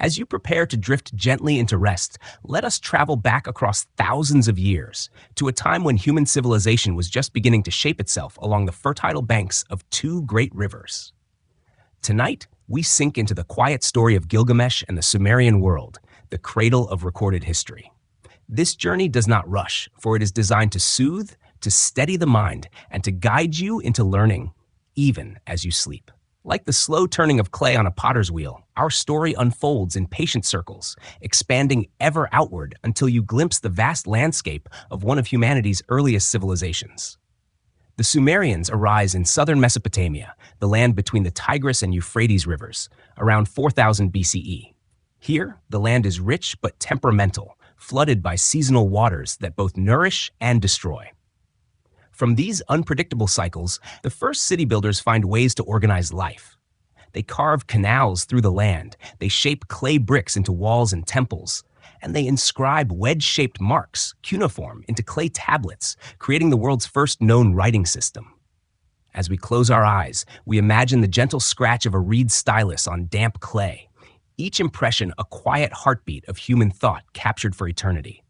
As you prepare to drift gently into rest, let us travel back across thousands of years to a time when human civilization was just beginning to shape itself along the fertile banks of two great rivers. Tonight, we sink into the quiet story of Gilgamesh and the Sumerian world, the cradle of recorded history. This journey does not rush, for it is designed to soothe, to steady the mind, and to guide you into learning, even as you sleep. Like the slow turning of clay on a potter's wheel, our story unfolds in patient circles, expanding ever outward until you glimpse the vast landscape of one of humanity's earliest civilizations. The Sumerians arise in southern Mesopotamia, the land between the Tigris and Euphrates rivers, around 4000 BCE. Here, the land is rich but temperamental, flooded by seasonal waters that both nourish and destroy. From these unpredictable cycles, the first city builders find ways to organize life. They carve canals through the land, they shape clay bricks into walls and temples, and they inscribe wedge-shaped marks, cuneiform, into clay tablets, creating the world's first known writing system. As we close our eyes, we imagine the gentle scratch of a reed stylus on damp clay, each impression a quiet heartbeat of human thought captured for eternity.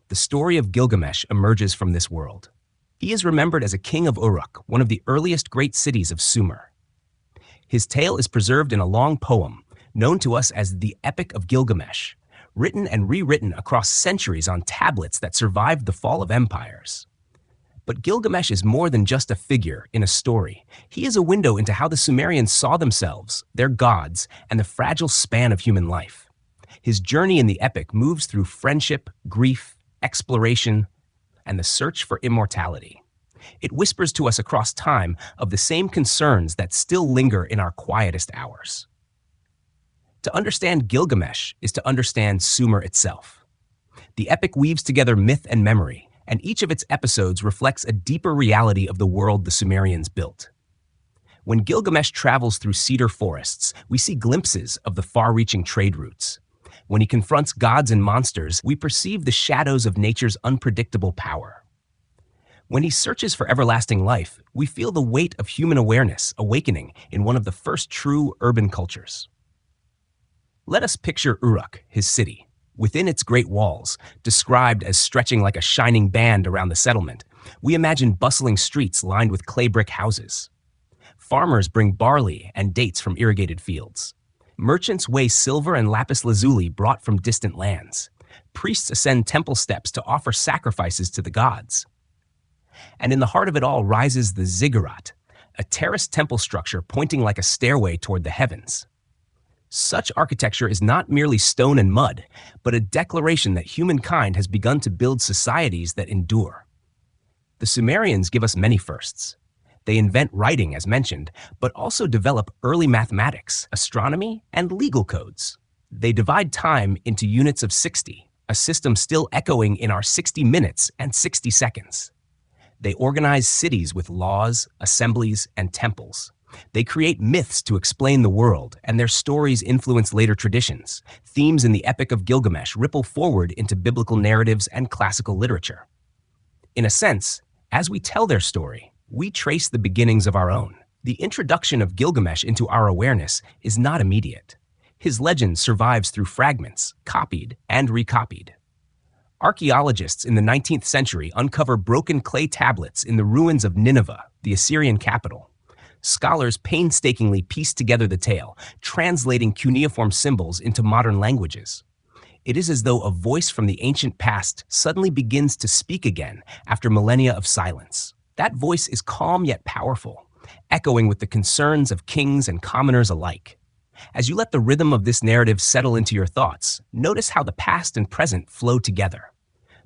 The story of Gilgamesh emerges from this world. He is remembered as a king of Uruk, one of the earliest great cities of Sumer. His tale is preserved in a long poem, known to us as the Epic of Gilgamesh, written and rewritten across centuries on tablets that survived the fall of empires. But Gilgamesh is more than just a figure in a story. He is a window into how the Sumerians saw themselves, their gods, and the fragile span of human life. His journey in the epic moves through friendship, grief, exploration, and the search for immortality. It whispers to us across time of the same concerns that still linger in our quietest hours. To understand Gilgamesh is to understand Sumer itself. The epic weaves together myth and memory, and each of its episodes reflects a deeper reality of the world the Sumerians built. When Gilgamesh travels through cedar forests, we see glimpses of the far-reaching trade routes. When he confronts gods and monsters, we perceive the shadows of nature's unpredictable power. When he searches for everlasting life, we feel the weight of human awareness awakening in one of the first true urban cultures. Let us picture Uruk, his city. Within its great walls, described as stretching like a shining band around the settlement, we imagine bustling streets lined with clay brick houses. Farmers bring barley and dates from irrigated fields. Merchants weigh silver and lapis lazuli brought from distant lands. Priests ascend temple steps to offer sacrifices to the gods. And in the heart of it all rises the ziggurat, a terraced temple structure pointing like a stairway toward the heavens. Such architecture is not merely stone and mud, but a declaration that humankind has begun to build societies that endure. The Sumerians give us many firsts. They invent writing, as mentioned, but also develop early mathematics, astronomy, and legal codes. They divide time into units of 60, a system still echoing in our 60 minutes and 60 seconds. They organize cities with laws, assemblies, and temples. They create myths to explain the world, and their stories influence later traditions. Themes in the Epic of Gilgamesh ripple forward into biblical narratives and classical literature. In a sense, as we tell their story, we trace the beginnings of our own. The introduction of Gilgamesh into our awareness is not immediate. His legend survives through fragments, copied and recopied. Archaeologists in the 19th century uncover broken clay tablets in the ruins of Nineveh, the Assyrian capital. Scholars painstakingly piece together the tale, translating cuneiform symbols into modern languages. It is as though a voice from the ancient past suddenly begins to speak again after millennia of silence. That voice is calm yet powerful, echoing with the concerns of kings and commoners alike. As you let the rhythm of this narrative settle into your thoughts, notice how the past and present flow together.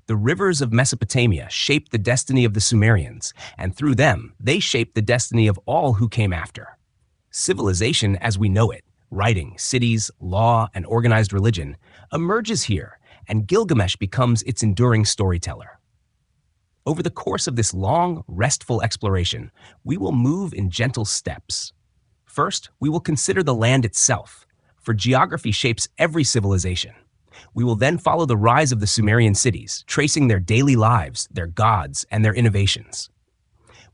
The rivers of Mesopotamia shaped the destiny of the Sumerians, and through them, they shaped the destiny of all who came after. Civilization as we know it, writing, cities, law, and organized religion, emerges here, and Gilgamesh becomes its enduring storyteller. Over the course of this long, restful exploration, we will move in gentle steps. First, we will consider the land itself, for geography shapes every civilization. We will then follow the rise of the Sumerian cities, tracing their daily lives, their gods, and their innovations.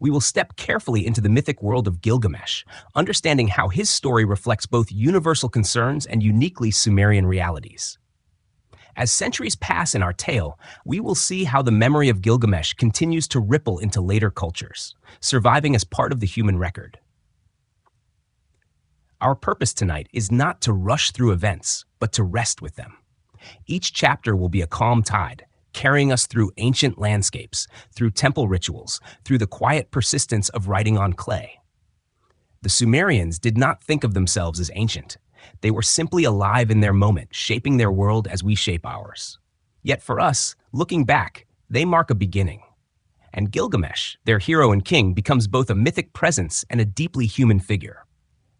we will step carefully into the mythic world of Gilgamesh, understanding how his story reflects both universal concerns and uniquely Sumerian realities. As centuries pass in our tale, we will see how the memory of Gilgamesh continues to ripple into later cultures, surviving as part of the human record. Our purpose tonight is not to rush through events, but to rest with them. Each chapter will be a calm tide, carrying us through ancient landscapes, through temple rituals, through the quiet persistence of writing on clay. The Sumerians did not think of themselves as ancient. They were simply alive in their moment, shaping their world as we shape ours. Yet for us, looking back, they mark a beginning. And Gilgamesh, their hero and king, becomes both a mythic presence and a deeply human figure.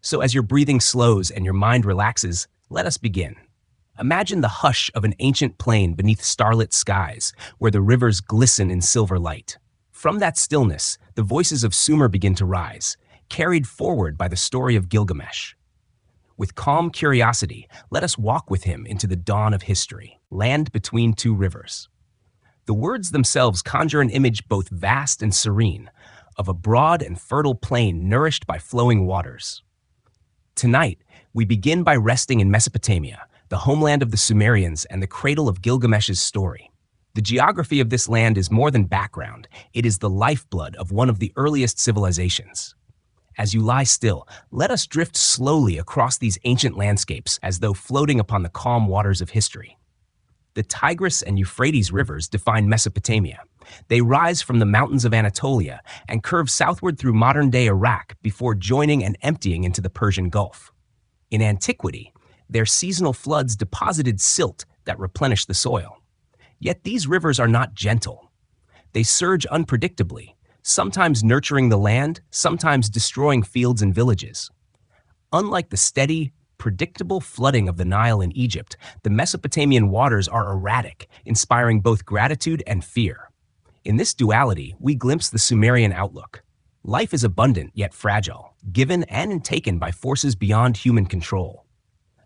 So as your breathing slows and your mind relaxes, let us begin. Imagine the hush of an ancient plain beneath starlit skies, where the rivers glisten in silver light. From that stillness, the voices of Sumer begin to rise, carried forward by the story of Gilgamesh. With calm curiosity, let us walk with him into the dawn of history, land between two rivers. The words themselves conjure an image both vast and serene, of a broad and fertile plain nourished by flowing waters. Tonight, we begin by resting in Mesopotamia, the homeland of the Sumerians and the cradle of Gilgamesh's story. The geography of this land is more than background, it is the lifeblood of one of the earliest civilizations. As you lie still, let us drift slowly across these ancient landscapes as though floating upon the calm waters of history. The Tigris and Euphrates rivers define Mesopotamia. They rise from the mountains of Anatolia and curve southward through modern-day Iraq before joining and emptying into the Persian Gulf. In antiquity, their seasonal floods deposited silt that replenished the soil. Yet these rivers are not gentle. They surge unpredictably, sometimes nurturing the land, sometimes destroying fields and villages. Unlike the steady, predictable flooding of the Nile in Egypt, the Mesopotamian waters are erratic, inspiring both gratitude and fear. In this duality, we glimpse the Sumerian outlook. Life is abundant yet fragile, given and taken by forces beyond human control.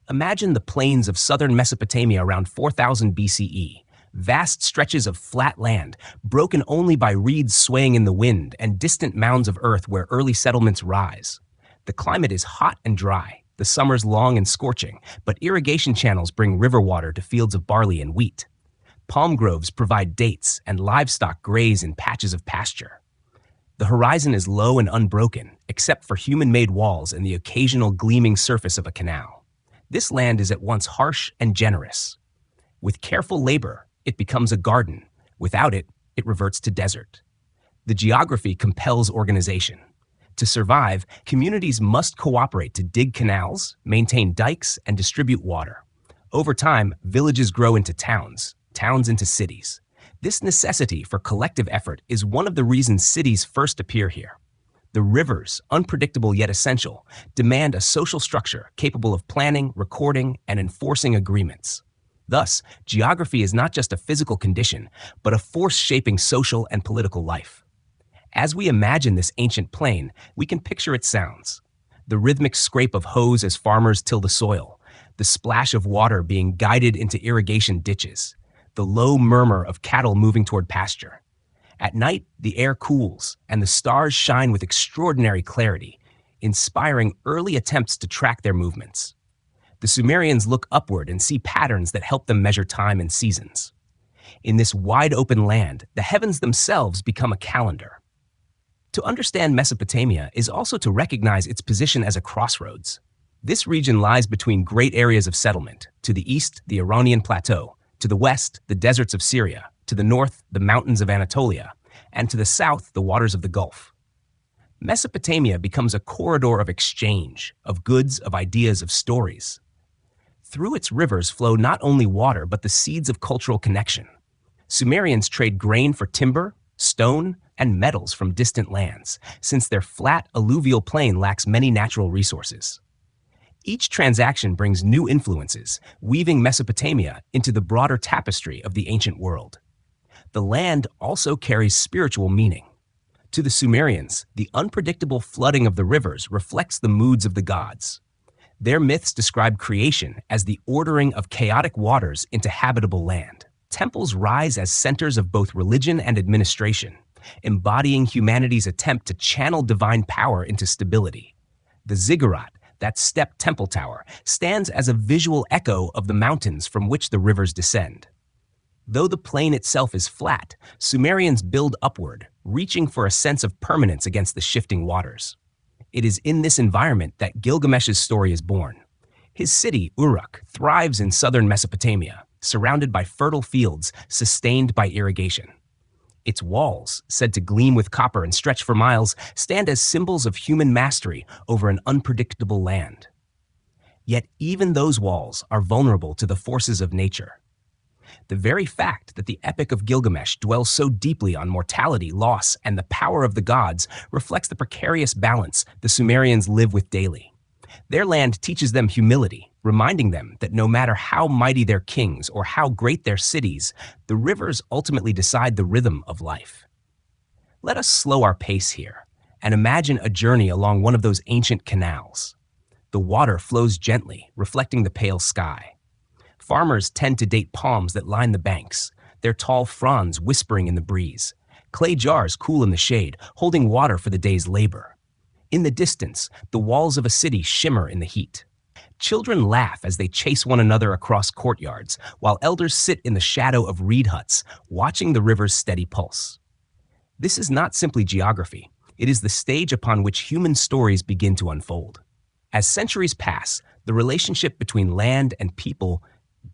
Imagine the plains of southern Mesopotamia around 4000 BCE, vast stretches of flat land, broken only by reeds swaying in the wind and distant mounds of earth where early settlements rise. The climate is hot and dry, the summers long and scorching, but irrigation channels bring river water to fields of barley and wheat. Palm groves provide dates, and livestock graze in patches of pasture. The horizon is low and unbroken, except for human-made walls and the occasional gleaming surface of a canal. This land is at once harsh and generous. With careful labor, it becomes a garden. Without it, it reverts to desert. The geography compels organization. To survive, communities must cooperate to dig canals, maintain dikes, and distribute water. Over time, villages grow into towns, towns into cities. This necessity for collective effort is one of the reasons cities first appear here. The rivers, unpredictable yet essential, demand a social structure capable of planning, recording, and enforcing agreements. Thus, geography is not just a physical condition, but a force shaping social and political life. As we imagine this ancient plain, we can picture its sounds. The rhythmic scrape of hoes as farmers till the soil, the splash of water being guided into irrigation ditches, the low murmur of cattle moving toward pasture. At night, the air cools, and the stars shine with extraordinary clarity, inspiring early attempts to track their movements. The Sumerians look upward and see patterns that help them measure time and seasons. In this wide-open land, the heavens themselves become a calendar. To understand Mesopotamia is also to recognize its position as a crossroads. This region lies between great areas of settlement. To the east, the Iranian Plateau. To the west, the deserts of Syria. To the north, the mountains of Anatolia. And to the south, the waters of the Gulf. Mesopotamia becomes a corridor of exchange, of goods, of ideas, of stories. Through its rivers flow not only water, but the seeds of cultural connection. Sumerians trade grain for timber, stone, and metals from distant lands, since their flat, alluvial plain lacks many natural resources. Each transaction brings new influences, weaving Mesopotamia into the broader tapestry of the ancient world. The land also carries spiritual meaning. To the Sumerians, the unpredictable flooding of the rivers reflects the moods of the gods. Their myths describe creation as the ordering of chaotic waters into habitable land. Temples rise as centers of both religion and administration, embodying humanity's attempt to channel divine power into stability. The ziggurat, that step temple tower, stands as a visual echo of the mountains from which the rivers descend. Though the plain itself is flat, Sumerians build upward, reaching for a sense of permanence against the shifting waters. It is in this environment that Gilgamesh's story is born. His city, Uruk, thrives in southern Mesopotamia, surrounded by fertile fields sustained by irrigation. Its walls, said to gleam with copper and stretch for miles, stand as symbols of human mastery over an unpredictable land. Yet even those walls are vulnerable to the forces of nature. The very fact that the Epic of Gilgamesh dwells so deeply on mortality, loss, and the power of the gods reflects the precarious balance the Sumerians live with daily. Their land teaches them humility, reminding them that no matter how mighty their kings or how great their cities, the rivers ultimately decide the rhythm of life. Let us slow our pace here and imagine a journey along one of those ancient canals. The water flows gently, reflecting the pale sky. Farmers tend to date palms that line the banks, their tall fronds whispering in the breeze. Clay jars cool in the shade, holding water for the day's labor. In the distance, the walls of a city shimmer in the heat. Children laugh as they chase one another across courtyards, while elders sit in the shadow of reed huts, watching the river's steady pulse. This is not simply geography. It is the stage upon which human stories begin to unfold. As centuries pass, the relationship between land and people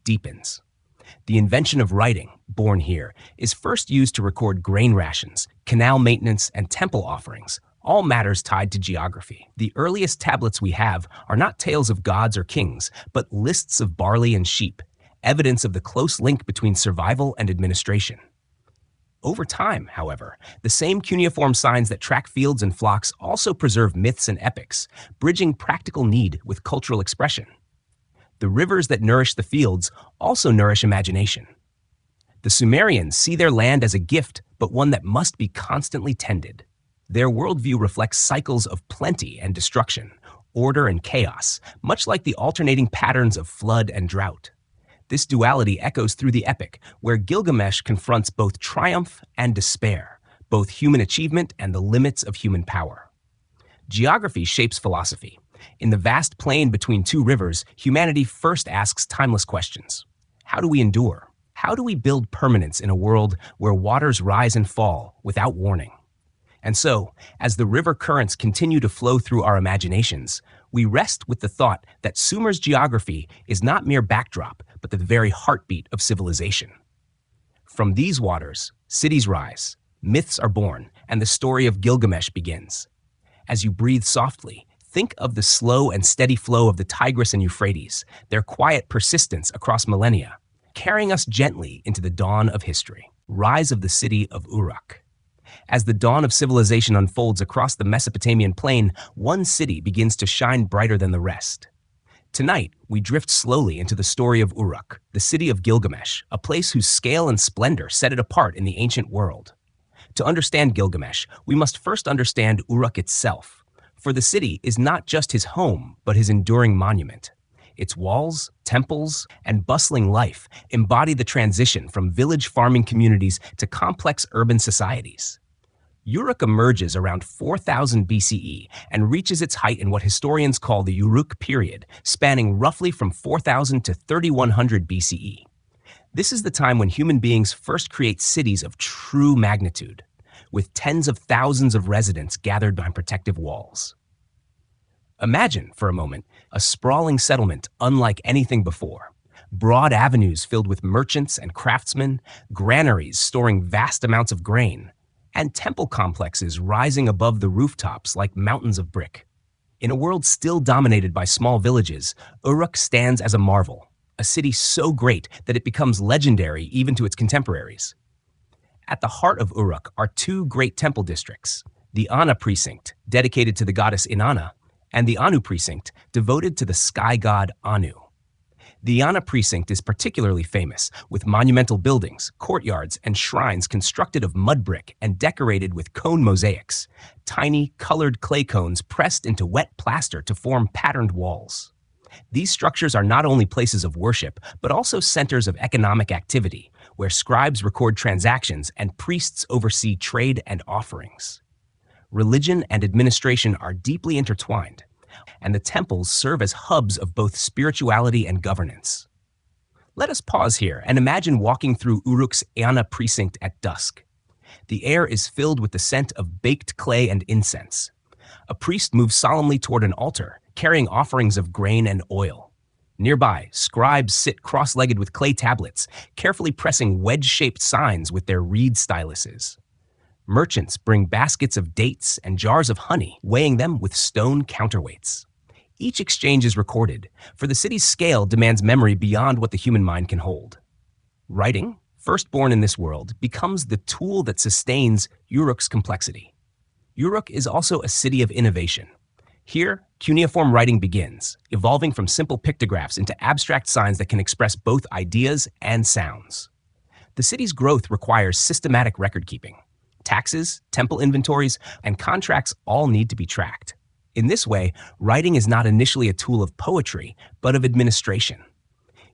deepens. The invention of writing, born here, is first used to record grain rations, canal maintenance, and temple offerings, all matters tied to geography. The earliest tablets we have are not tales of gods or kings, but lists of barley and sheep, evidence of the close link between survival and administration. Over time, however, the same cuneiform signs that track fields and flocks also preserve myths and epics, bridging practical need with cultural expression. The rivers that nourish the fields also nourish imagination. The Sumerians see their land as a gift, but one that must be constantly tended. Their worldview reflects cycles of plenty and destruction, order and chaos, much like the alternating patterns of flood and drought. This duality echoes through the epic, where Gilgamesh confronts both triumph and despair, both human achievement and the limits of human power. Geography shapes philosophy. In the vast plain between two rivers, humanity first asks timeless questions. How do we endure? How do we build permanence in a world where waters rise and fall without warning? And so, as the river currents continue to flow through our imaginations, we rest with the thought that Sumer's geography is not mere backdrop, but the very heartbeat of civilization. From these waters, cities rise, myths are born, and the story of Gilgamesh begins. As you breathe softly, think of the slow and steady flow of the Tigris and Euphrates, their quiet persistence across millennia, carrying us gently into the dawn of history. Rise of the city of Uruk. As the dawn of civilization unfolds across the Mesopotamian plain, one city begins to shine brighter than the rest. Tonight, we drift slowly into the story of Uruk, the city of Gilgamesh, a place whose scale and splendor set it apart in the ancient world. To understand Gilgamesh, we must first understand Uruk itself. For the city is not just his home, but his enduring monument. Its walls, temples, and bustling life embody the transition from village farming communities to complex urban societies. Uruk emerges around 4000 BCE and reaches its height in what historians call the Uruk period, spanning roughly from 4000 to 3100 BCE. This is the time when human beings first create cities of true magnitude, with tens of thousands of residents gathered behind protective walls. Imagine, for a moment, a sprawling settlement unlike anything before. Broad avenues filled with merchants and craftsmen, granaries storing vast amounts of grain, and temple complexes rising above the rooftops like mountains of brick. In a world still dominated by small villages, Uruk stands as a marvel, a city so great that it becomes legendary even to its contemporaries. At the heart of Uruk are two great temple districts, the Ana precinct, dedicated to the goddess Inanna, and the Anu precinct, devoted to the sky god Anu. The Ana precinct is particularly famous, with monumental buildings, courtyards, and shrines constructed of mud brick and decorated with cone mosaics, tiny, colored clay cones pressed into wet plaster to form patterned walls. These structures are not only places of worship, but also centers of economic activity, where scribes record transactions and priests oversee trade and offerings. Religion and administration are deeply intertwined, and the temples serve as hubs of both spirituality and governance. Let us pause here and imagine walking through Uruk's Eanna precinct at dusk. The air is filled with the scent of baked clay and incense. A priest moves solemnly toward an altar, carrying offerings of grain and oil. Nearby, scribes sit cross-legged with clay tablets, carefully pressing wedge-shaped signs with their reed styluses. Merchants bring baskets of dates and jars of honey, weighing them with stone counterweights. Each exchange is recorded, for the city's scale demands memory beyond what the human mind can hold. Writing, firstborn in this world, becomes the tool that sustains Uruk's complexity. Uruk is also a city of innovation. Here, cuneiform writing begins, evolving from simple pictographs into abstract signs that can express both ideas and sounds. The city's growth requires systematic record-keeping. Taxes, temple inventories, and contracts all need to be tracked. In this way, writing is not initially a tool of poetry, but of administration.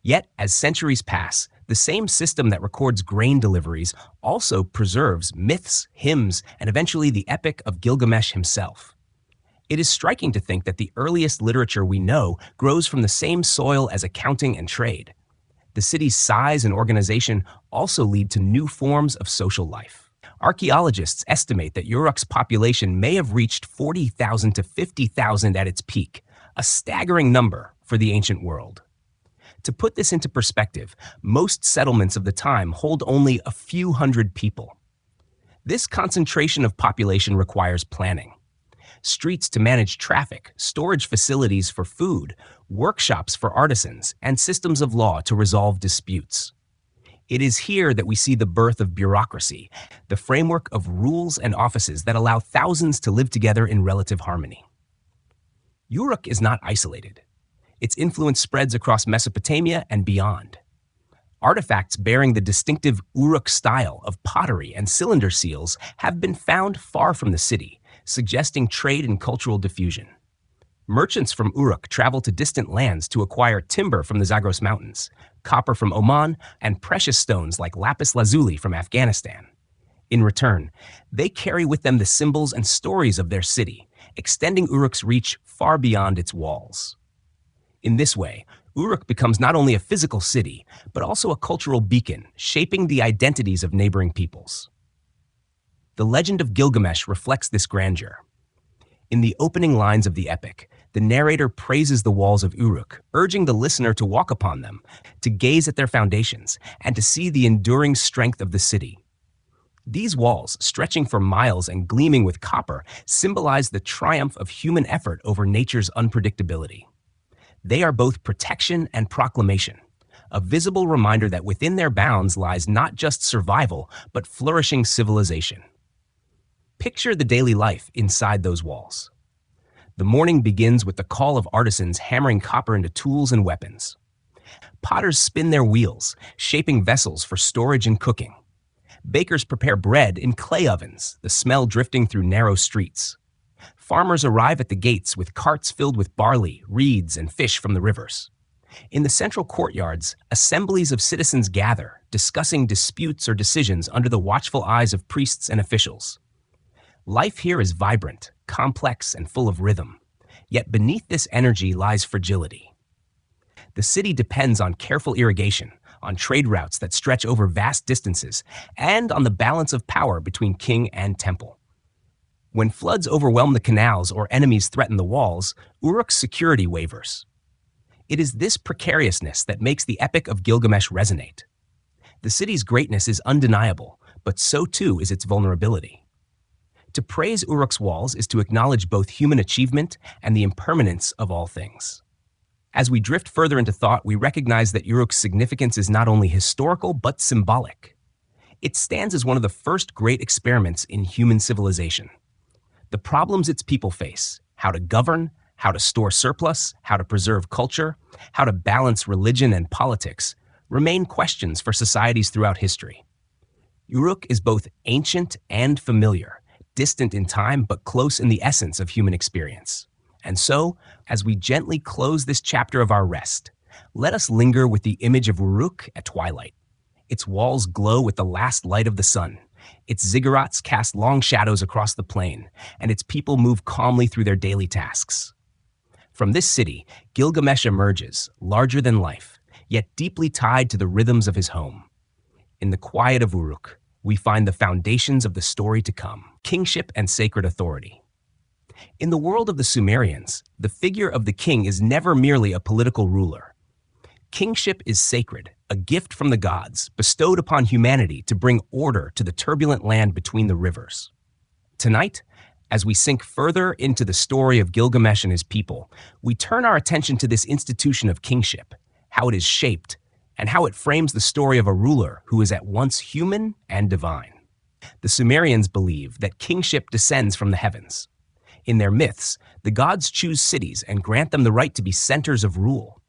Yet, as centuries pass, the same system that records grain deliveries also preserves myths, hymns, and eventually the Epic of Gilgamesh himself. It is striking to think that the earliest literature we know grows from the same soil as accounting and trade. The city's size and organization also lead to new forms of social life. Archaeologists estimate that Uruk's population may have reached 40,000 to 50,000 at its peak, a staggering number for the ancient world. To put this into perspective, most settlements of the time hold only a few hundred people. This concentration of population requires planning. Streets to manage traffic, storage facilities for food, workshops for artisans, and systems of law to resolve disputes. It is here that we see the birth of bureaucracy, the framework of rules and offices that allow thousands to live together in relative harmony. Uruk is not isolated. Its influence spreads across Mesopotamia and beyond. Artifacts bearing the distinctive Uruk style of pottery and cylinder seals have been found far from the city, suggesting trade and cultural diffusion. Merchants from Uruk travel to distant lands to acquire timber from the Zagros Mountains, copper from Oman, and precious stones like lapis lazuli from Afghanistan. In return, they carry with them the symbols and stories of their city, extending Uruk's reach far beyond its walls. In this way, Uruk becomes not only a physical city, but also a cultural beacon, shaping the identities of neighboring peoples. The legend of Gilgamesh reflects this grandeur. In the opening lines of the epic, the narrator praises the walls of Uruk, urging the listener to walk upon them, to gaze at their foundations, and to see the enduring strength of the city. These walls, stretching for miles and gleaming with copper, symbolize the triumph of human effort over nature's unpredictability. They are both protection and proclamation, a visible reminder that within their bounds lies not just survival, but flourishing civilization. Picture the daily life inside those walls. The morning begins with the call of artisans hammering copper into tools and weapons. Potters spin their wheels, shaping vessels for storage and cooking. Bakers prepare bread in clay ovens, the smell drifting through narrow streets. Farmers arrive at the gates with carts filled with barley, reeds, and fish from the rivers. In the central courtyards, assemblies of citizens gather, discussing disputes or decisions under the watchful eyes of priests and officials. Life here is vibrant, complex, and full of rhythm. Yet beneath this energy lies fragility. The city depends on careful irrigation, on trade routes that stretch over vast distances, and on the balance of power between king and temple. When floods overwhelm the canals or enemies threaten the walls, Uruk's security wavers. It is this precariousness that makes the Epic of Gilgamesh resonate. The city's greatness is undeniable, but so too is its vulnerability. To praise Uruk's walls is to acknowledge both human achievement and the impermanence of all things. As we drift further into thought, we recognize that Uruk's significance is not only historical, but symbolic. It stands as one of the first great experiments in human civilization. The problems its people face, how to govern, how to store surplus, how to preserve culture, how to balance religion and politics, remain questions for societies throughout history. Uruk is both ancient and familiar, distant in time but close in the essence of human experience. And so, as we gently close this chapter of our rest, let us linger with the image of Uruk at twilight. Its walls glow with the last light of the sun. Its ziggurats cast long shadows across the plain, and its people move calmly through their daily tasks. From this city, Gilgamesh emerges, larger than life, yet deeply tied to the rhythms of his home. In the quiet of Uruk, we find the foundations of the story to come: kingship and sacred authority. In the world of the Sumerians, the figure of the king is never merely a political ruler. Kingship is sacred, a gift from the gods, bestowed upon humanity to bring order to the turbulent land between the rivers. Tonight, as we sink further into the story of Gilgamesh and his people, we turn our attention to this institution of kingship, how it is shaped, and how it frames the story of a ruler who is at once human and divine. The Sumerians believe that kingship descends from the heavens. In their myths, the gods choose cities and grant them the right to be centers of rule.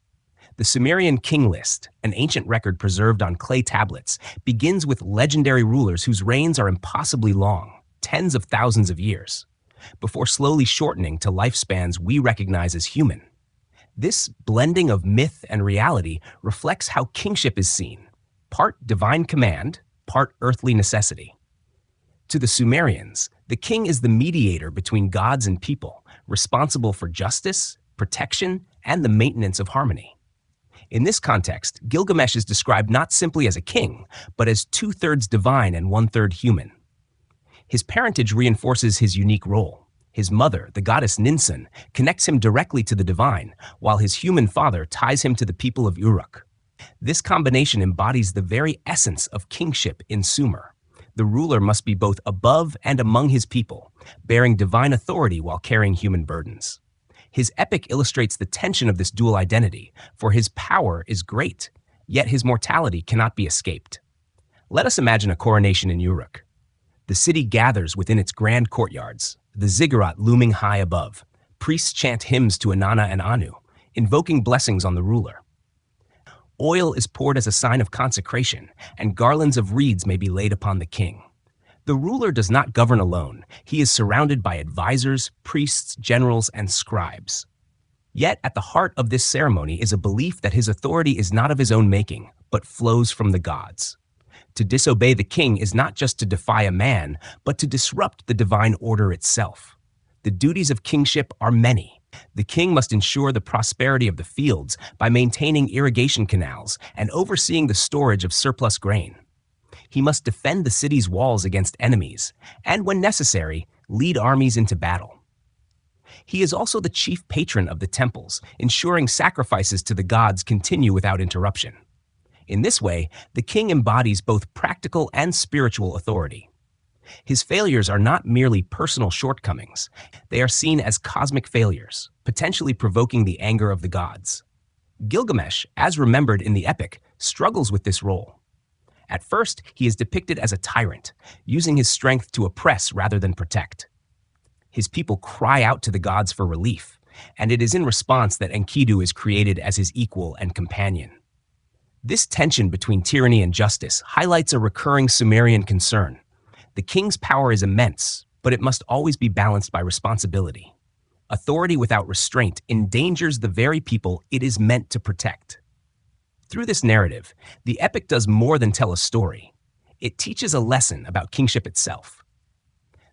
The Sumerian king list, an ancient record preserved on clay tablets, begins with legendary rulers whose reigns are impossibly long, tens of thousands of years, before slowly shortening to lifespans we recognize as human. This blending of myth and reality reflects how kingship is seen, part divine command, part earthly necessity. To the Sumerians, the king is the mediator between gods and people, responsible for justice, protection, and the maintenance of harmony. In this context, Gilgamesh is described not simply as a king, but as two-thirds divine and one-third human. His parentage reinforces his unique role. His mother, the goddess Ninsun, connects him directly to the divine, while his human father ties him to the people of Uruk. This combination embodies the very essence of kingship in Sumer. The ruler must be both above and among his people, bearing divine authority while carrying human burdens. His epic illustrates the tension of this dual identity, for his power is great, yet his mortality cannot be escaped. Let us imagine a coronation in Uruk. The city gathers within its grand courtyards, the ziggurat looming high above. Priests chant hymns to Inanna and Anu, invoking blessings on the ruler. Oil is poured as a sign of consecration, and garlands of reeds may be laid upon the king. The ruler does not govern alone. He is surrounded by advisors, priests, generals, and scribes. Yet at the heart of this ceremony is a belief that his authority is not of his own making, but flows from the gods. To disobey the king is not just to defy a man, but to disrupt the divine order itself. The duties of kingship are many. The king must ensure the prosperity of the fields by maintaining irrigation canals and overseeing the storage of surplus grain. He must defend the city's walls against enemies, and when necessary, lead armies into battle. He is also the chief patron of the temples, ensuring sacrifices to the gods continue without interruption. In this way, the king embodies both practical and spiritual authority. His failures are not merely personal shortcomings. They are seen as cosmic failures, potentially provoking the anger of the gods. Gilgamesh, as remembered in the epic, struggles with this role. At first, he is depicted as a tyrant, using his strength to oppress rather than protect. His people cry out to the gods for relief, and it is in response that Enkidu is created as his equal and companion. This tension between tyranny and justice highlights a recurring Sumerian concern. The king's power is immense, but it must always be balanced by responsibility. Authority without restraint endangers the very people it is meant to protect. Through this narrative, the epic does more than tell a story. It teaches a lesson about kingship itself.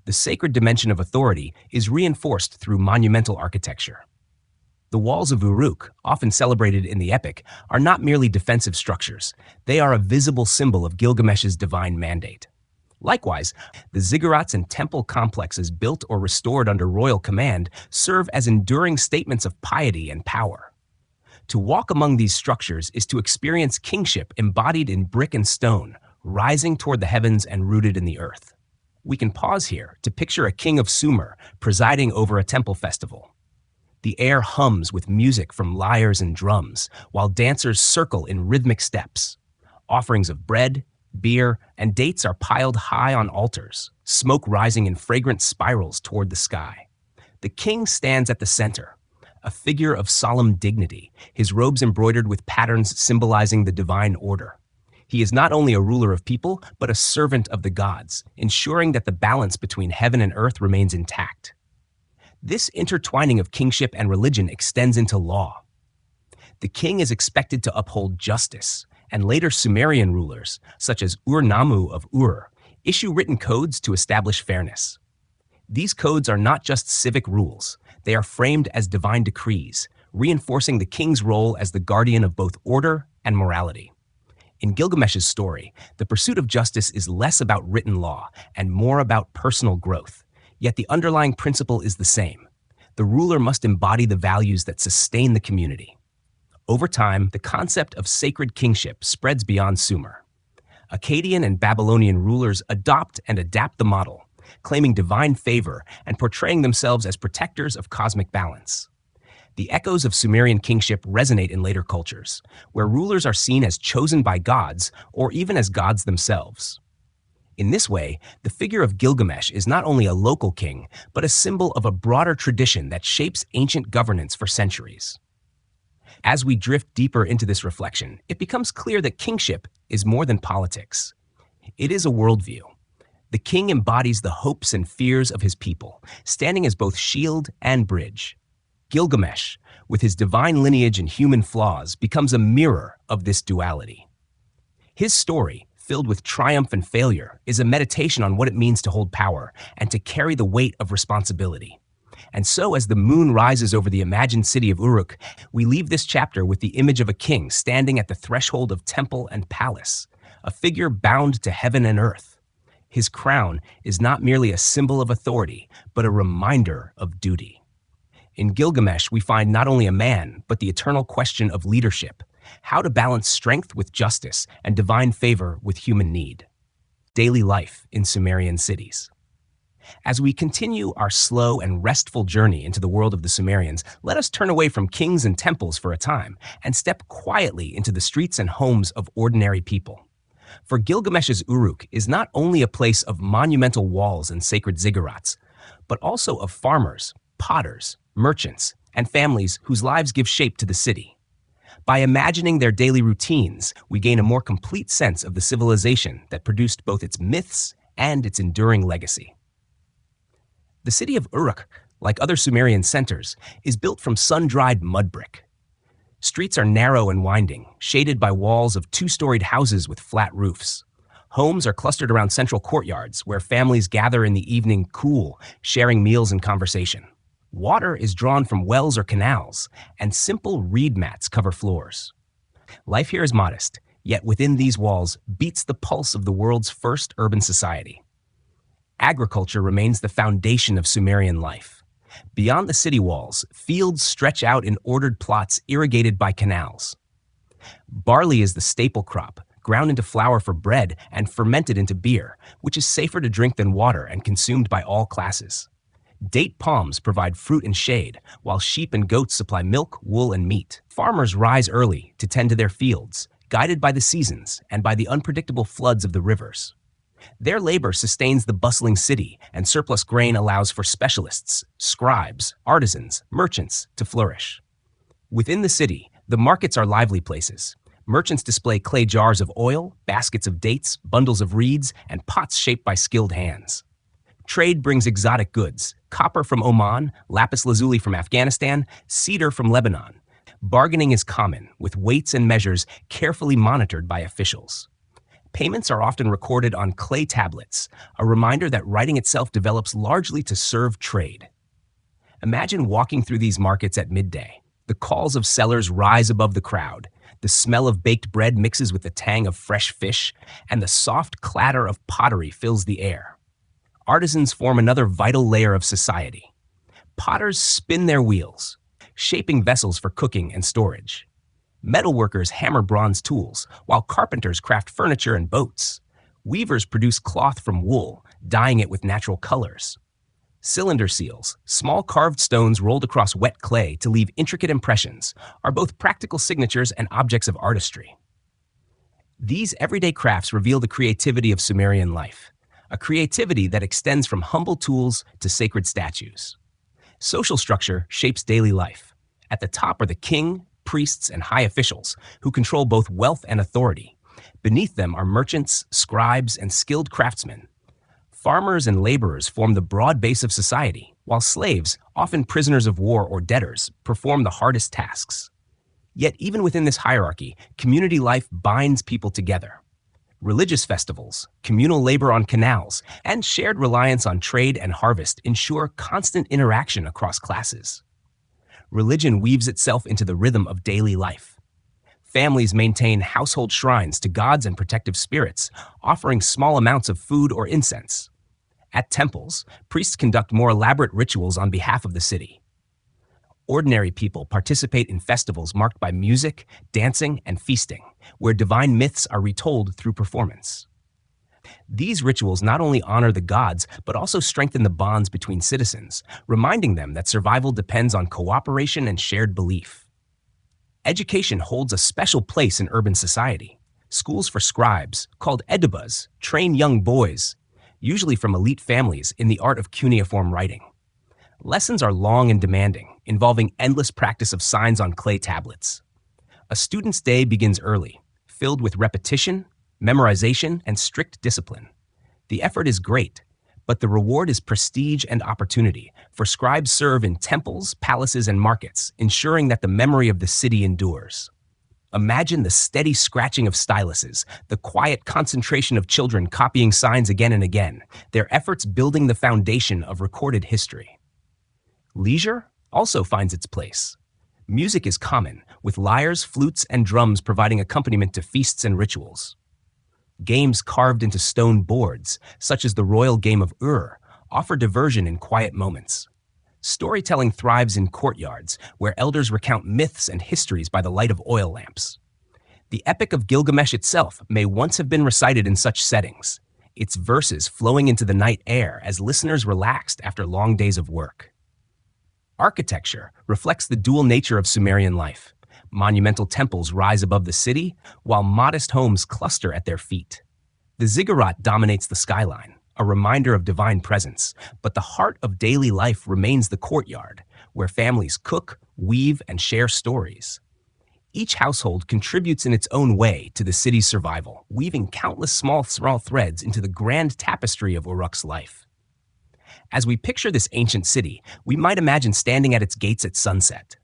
The sacred dimension of authority is reinforced through monumental architecture. The walls of Uruk, often celebrated in the epic, are not merely defensive structures. They are a visible symbol of Gilgamesh's divine mandate. Likewise, the ziggurats and temple complexes built or restored under royal command serve as enduring statements of piety and power. To walk among these structures is to experience kingship embodied in brick and stone, rising toward the heavens and rooted in the earth. We can pause here to picture a king of Sumer presiding over a temple festival. The air hums with music from lyres and drums, while dancers circle in rhythmic steps. Offerings of bread, beer, and dates are piled high on altars, smoke rising in fragrant spirals toward the sky. The king stands at the center, a figure of solemn dignity, his robes embroidered with patterns symbolizing the divine order. He is not only a ruler of people, but a servant of the gods, ensuring that the balance between heaven and earth remains intact. This intertwining of kingship and religion extends into law. The king is expected to uphold justice, and later Sumerian rulers, such as Ur-Nammu of Ur, issue written codes to establish fairness. These codes are not just civic rules, they are framed as divine decrees, reinforcing the king's role as the guardian of both order and morality. In Gilgamesh's story, the pursuit of justice is less about written law and more about personal growth, yet the underlying principle is the same. The ruler must embody the values that sustain the community. Over time, the concept of sacred kingship spreads beyond Sumer. Akkadian and Babylonian rulers adopt and adapt the model, claiming divine favor and portraying themselves as protectors of cosmic balance. The echoes of Sumerian kingship resonate in later cultures, where rulers are seen as chosen by gods or even as gods themselves. In this way, the figure of Gilgamesh is not only a local king, but a symbol of a broader tradition that shapes ancient governance for centuries. As we drift deeper into this reflection, it becomes clear that kingship is more than politics. It is a worldview. The king embodies the hopes and fears of his people, standing as both shield and bridge. Gilgamesh, with his divine lineage and human flaws, becomes a mirror of this duality. His story, filled with triumph and failure, is a meditation on what it means to hold power and to carry the weight of responsibility. And so, as the moon rises over the imagined city of Uruk, we leave this chapter with the image of a king standing at the threshold of temple and palace, a figure bound to heaven and earth. His crown is not merely a symbol of authority, but a reminder of duty. In Gilgamesh, we find not only a man, but the eternal question of leadership, how to balance strength with justice and divine favor with human need. Daily life in Sumerian cities. As we continue our slow and restful journey into the world of the Sumerians, let us turn away from kings and temples for a time and step quietly into the streets and homes of ordinary people. For Gilgamesh's Uruk is not only a place of monumental walls and sacred ziggurats, but also of farmers, potters, merchants, and families whose lives give shape to the city. By imagining their daily routines, we gain a more complete sense of the civilization that produced both its myths and its enduring legacy. The city of Uruk, like other Sumerian centers, is built from sun-dried mud brick. Streets are narrow and winding, shaded by walls of two-storied houses with flat roofs. Homes are clustered around central courtyards where families gather in the evening cool, sharing meals and conversation. Water is drawn from wells or canals, and simple reed mats cover floors. Life here is modest, yet within these walls beats the pulse of the world's first urban society. Agriculture remains the foundation of Sumerian life. Beyond the city walls, fields stretch out in ordered plots irrigated by canals. Barley is the staple crop, ground into flour for bread and fermented into beer, which is safer to drink than water and consumed by all classes. Date palms provide fruit and shade, while sheep and goats supply milk, wool, and meat. Farmers rise early to tend to their fields, guided by the seasons and by the unpredictable floods of the rivers. Their labor sustains the bustling city, and surplus grain allows for specialists, scribes, artisans, merchants to flourish. Within the city, the markets are lively places. Merchants display clay jars of oil, baskets of dates, bundles of reeds, and pots shaped by skilled hands. Trade brings exotic goods, copper from Oman, lapis lazuli from Afghanistan, cedar from Lebanon. Bargaining is common, with weights and measures carefully monitored by officials. Payments are often recorded on clay tablets, a reminder that writing itself develops largely to serve trade. Imagine walking through these markets at midday. The calls of sellers rise above the crowd. The smell of baked bread mixes with the tang of fresh fish, and the soft clatter of pottery fills the air. Artisans form another vital layer of society. Potters spin their wheels, shaping vessels for cooking and storage. Metalworkers hammer bronze tools, while carpenters craft furniture and boats. Weavers produce cloth from wool, dyeing it with natural colors. Cylinder seals, small carved stones rolled across wet clay to leave intricate impressions, are both practical signatures and objects of artistry. These everyday crafts reveal the creativity of Sumerian life, a creativity that extends from humble tools to sacred statues. Social structure shapes daily life. At the top are the king, priests, and high officials, who control both wealth and authority. Beneath them are merchants, scribes, and skilled craftsmen. Farmers and laborers form the broad base of society, while slaves, often prisoners of war or debtors, perform the hardest tasks. Yet even within this hierarchy, community life binds people together. Religious festivals, communal labor on canals, and shared reliance on trade and harvest ensure constant interaction across classes. Religion weaves itself into the rhythm of daily life. Families maintain household shrines to gods and protective spirits, offering small amounts of food or incense. At temples, priests conduct more elaborate rituals on behalf of the city. Ordinary people participate in festivals marked by music, dancing, and feasting, where divine myths are retold through performance. These rituals not only honor the gods, but also strengthen the bonds between citizens, reminding them that survival depends on cooperation and shared belief. Education holds a special place in urban society. Schools for scribes, called edubas, train young boys, usually from elite families, in the art of cuneiform writing. Lessons are long and demanding, involving endless practice of signs on clay tablets. A student's day begins early, filled with repetition, memorization, and strict discipline. The effort is great, but the reward is prestige and opportunity, for scribes serve in temples, palaces, and markets, ensuring that the memory of the city endures. Imagine the steady scratching of styluses, the quiet concentration of children copying signs again and again, their efforts building the foundation of recorded history. Leisure also finds its place. Music is common, with lyres, flutes, and drums providing accompaniment to feasts and rituals. Games carved into stone boards, such as the royal game of Uruk, offer diversion in quiet moments. Storytelling thrives in courtyards, where elders recount myths and histories by the light of oil lamps. The Epic of Gilgamesh itself may once have been recited in such settings, its verses flowing into the night air as listeners relaxed after long days of work. Architecture reflects the dual nature of Sumerian life. Monumental temples rise above the city, while modest homes cluster at their feet. The ziggurat dominates the skyline, a reminder of divine presence, but the heart of daily life remains the courtyard, where families cook, weave, and share stories. Each household contributes in its own way to the city's survival, weaving countless small threads into the grand tapestry of Uruk's life. As we picture this ancient city, we might imagine standing at its gates at sunset.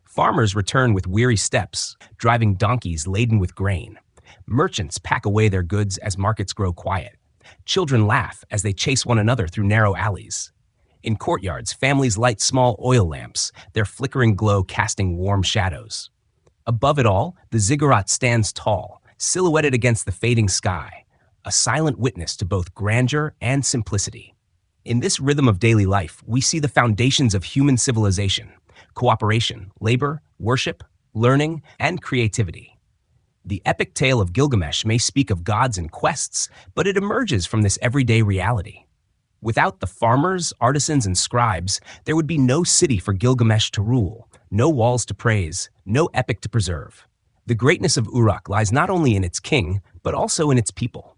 Farmers return with weary steps, driving donkeys laden with grain. Merchants pack away their goods as markets grow quiet. Children laugh as they chase one another through narrow alleys. In courtyards, families light small oil lamps, their flickering glow casting warm shadows. Above it all, the ziggurat stands tall, silhouetted against the fading sky, a silent witness to both grandeur and simplicity. In this rhythm of daily life, we see the foundations of human civilization: cooperation, labor, worship, learning, and creativity. The epic tale of Gilgamesh may speak of gods and quests, but it emerges from this everyday reality. Without the farmers, artisans, and scribes, there would be no city for Gilgamesh to rule, no walls to praise, no epic to preserve. The greatness of Uruk lies not only in its king, but also in its people.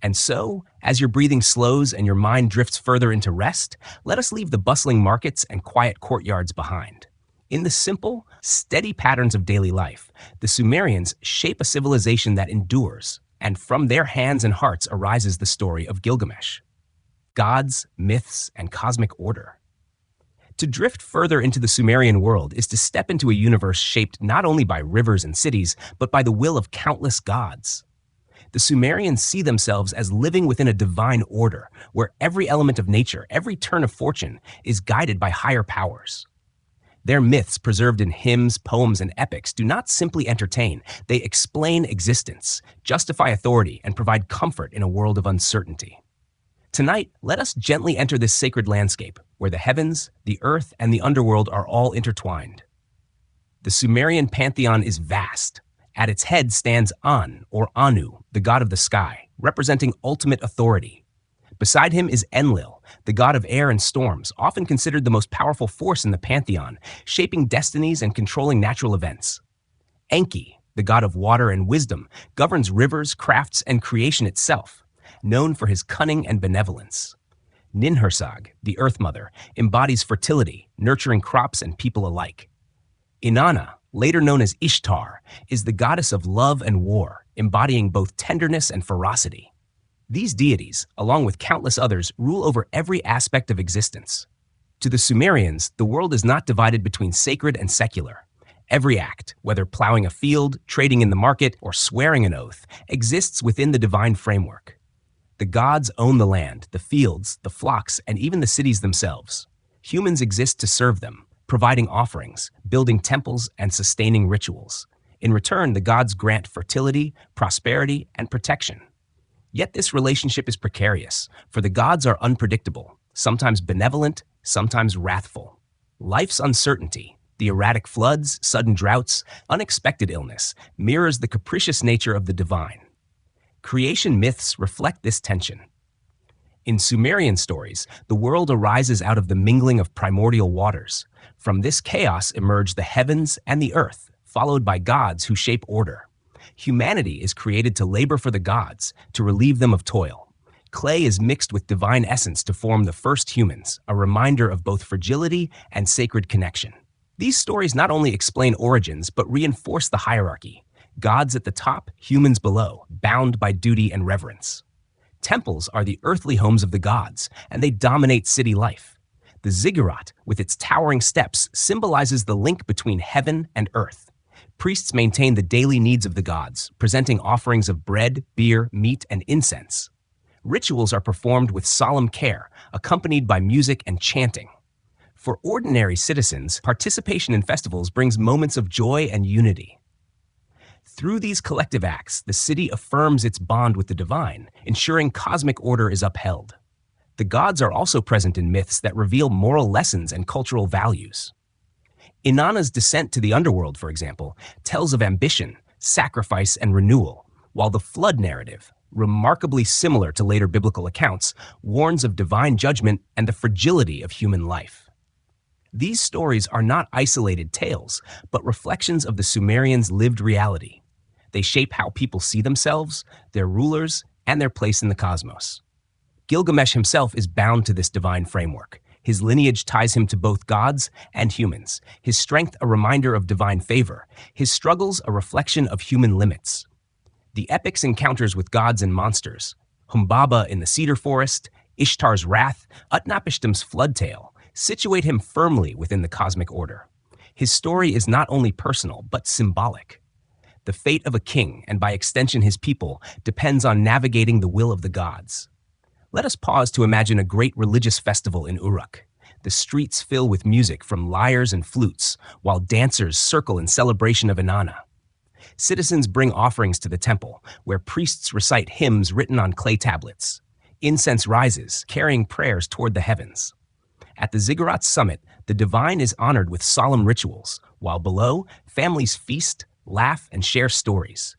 And so, as your breathing slows and your mind drifts further into rest, let us leave the bustling markets and quiet courtyards behind. In the simple, steady patterns of daily life, the Sumerians shape a civilization that endures, and from their hands and hearts arises the story of Gilgamesh. Gods, myths, and cosmic order. To drift further into the Sumerian world is to step into a universe shaped not only by rivers and cities, but by the will of countless gods. The Sumerians see themselves as living within a divine order, where every element of nature, every turn of fortune, is guided by higher powers. Their myths, preserved in hymns, poems, and epics, do not simply entertain, they explain existence, justify authority, and provide comfort in a world of uncertainty. Tonight, let us gently enter this sacred landscape, where the heavens, the earth, and the underworld are all intertwined. The Sumerian pantheon is vast. At its head stands An, or Anu, the god of the sky, representing ultimate authority. Beside him is Enlil, the god of air and storms, often considered the most powerful force in the pantheon, shaping destinies and controlling natural events. Enki, the god of water and wisdom, governs rivers, crafts, and creation itself, known for his cunning and benevolence. Ninhursag, the Earth Mother, embodies fertility, nurturing crops and people alike. Inanna, later known as Ishtar, is the goddess of love and war, embodying both tenderness and ferocity. These deities, along with countless others, rule over every aspect of existence. To the Sumerians, the world is not divided between sacred and secular. Every act, whether plowing a field, trading in the market, or swearing an oath, exists within the divine framework. The gods own the land, the fields, the flocks, and even the cities themselves. Humans exist to serve them, providing offerings, building temples, and sustaining rituals. In return, the gods grant fertility, prosperity, and protection. Yet this relationship is precarious, for the gods are unpredictable, sometimes benevolent, sometimes wrathful. Life's uncertainty, the erratic floods, sudden droughts, unexpected illness, mirrors the capricious nature of the divine. Creation myths reflect this tension. In Sumerian stories, the world arises out of the mingling of primordial waters. From this chaos emerge the heavens and the earth, followed by gods who shape order. Humanity is created to labor for the gods, to relieve them of toil. Clay is mixed with divine essence to form the first humans, a reminder of both fragility and sacred connection. These stories not only explain origins, but reinforce the hierarchy. Gods at the top, humans below, bound by duty and reverence. Temples are the earthly homes of the gods, and they dominate city life. The ziggurat, with its towering steps, symbolizes the link between heaven and earth. Priests maintain the daily needs of the gods, presenting offerings of bread, beer, meat, and incense. Rituals are performed with solemn care, accompanied by music and chanting. For ordinary citizens, participation in festivals brings moments of joy and unity. Through these collective acts, the city affirms its bond with the divine, ensuring cosmic order is upheld. The gods are also present in myths that reveal moral lessons and cultural values. Inanna's descent to the underworld, for example, tells of ambition, sacrifice, and renewal, while the flood narrative, remarkably similar to later biblical accounts, warns of divine judgment and the fragility of human life. These stories are not isolated tales, but reflections of the Sumerians' lived reality. They shape how people see themselves, their rulers, and their place in the cosmos. Gilgamesh himself is bound to this divine framework. His lineage ties him to both gods and humans, his strength a reminder of divine favor, his struggles a reflection of human limits. The epic's encounters with gods and monsters, Humbaba in the cedar forest, Ishtar's wrath, Utnapishtim's flood tale, situate him firmly within the cosmic order. His story is not only personal, but symbolic. The fate of a king, and by extension his people, depends on navigating the will of the gods. Let us pause to imagine a great religious festival in Uruk. The streets fill with music from lyres and flutes, while dancers circle in celebration of Inanna. Citizens bring offerings to the temple, where priests recite hymns written on clay tablets. Incense rises, carrying prayers toward the heavens. At the ziggurat's summit, the divine is honored with solemn rituals, while below, families feast, laugh, and share stories.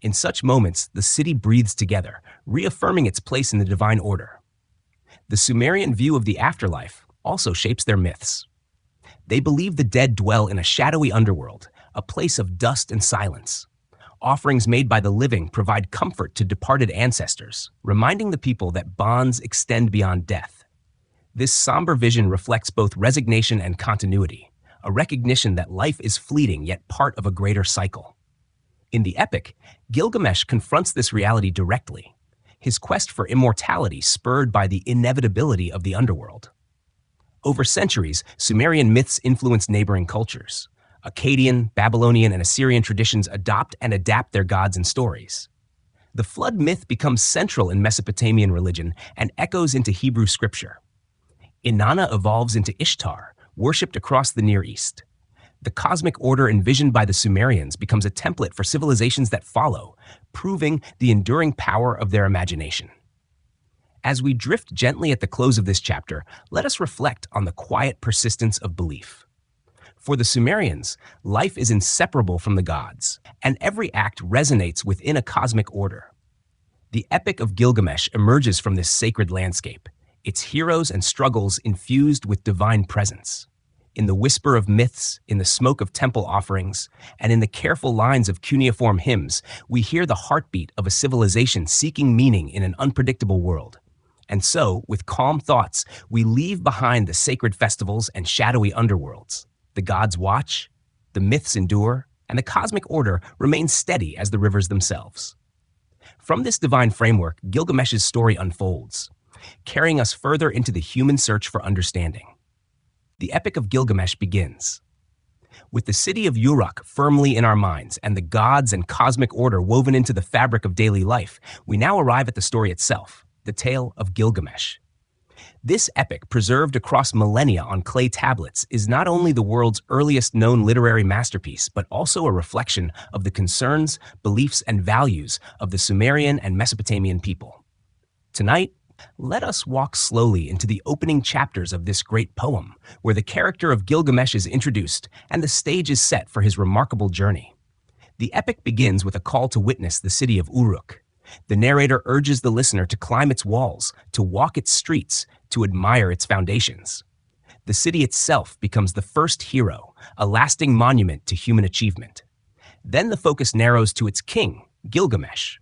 In such moments, the city breathes together, reaffirming its place in the divine order. The Sumerian view of the afterlife also shapes their myths. They believe the dead dwell in a shadowy underworld, a place of dust and silence. Offerings made by the living provide comfort to departed ancestors, reminding the people that bonds extend beyond death. This somber vision reflects both resignation and continuity, a recognition that life is fleeting yet part of a greater cycle. In the epic, Gilgamesh confronts this reality directly, his quest for immortality spurred by the inevitability of the underworld. Over centuries, Sumerian myths influenced neighboring cultures. Akkadian, Babylonian, and Assyrian traditions adopt and adapt their gods and stories. The flood myth becomes central in Mesopotamian religion and echoes into Hebrew scripture. Inanna evolves into Ishtar, worshipped across the Near East. The cosmic order envisioned by the Sumerians becomes a template for civilizations that follow, proving the enduring power of their imagination. As we drift gently at the close of this chapter, let us reflect on the quiet persistence of belief. For the Sumerians, life is inseparable from the gods, and every act resonates within a cosmic order. The Epic of Gilgamesh emerges from this sacred landscape, its heroes and struggles infused with divine presence. In the whisper of myths, in the smoke of temple offerings, and in the careful lines of cuneiform hymns, we hear the heartbeat of a civilization seeking meaning in an unpredictable world. And so, with calm thoughts, we leave behind the sacred festivals and shadowy underworlds. The gods watch, the myths endure, and the cosmic order remains steady as the rivers themselves. From this divine framework, Gilgamesh's story unfolds, carrying us further into the human search for understanding. The Epic of Gilgamesh begins. With the city of Uruk firmly in our minds and the gods and cosmic order woven into the fabric of daily life, we now arrive at the story itself, the tale of Gilgamesh. This epic, preserved across millennia on clay tablets, is not only the world's earliest known literary masterpiece, but also a reflection of the concerns, beliefs, and values of the Sumerian and Mesopotamian people. Tonight, let us walk slowly into the opening chapters of this great poem, where the character of Gilgamesh is introduced and the stage is set for his remarkable journey. The epic begins with a call to witness the city of Uruk. The narrator urges the listener to climb its walls, to walk its streets, to admire its foundations. The city itself becomes the first hero, a lasting monument to human achievement. Then the focus narrows to its king, Gilgamesh.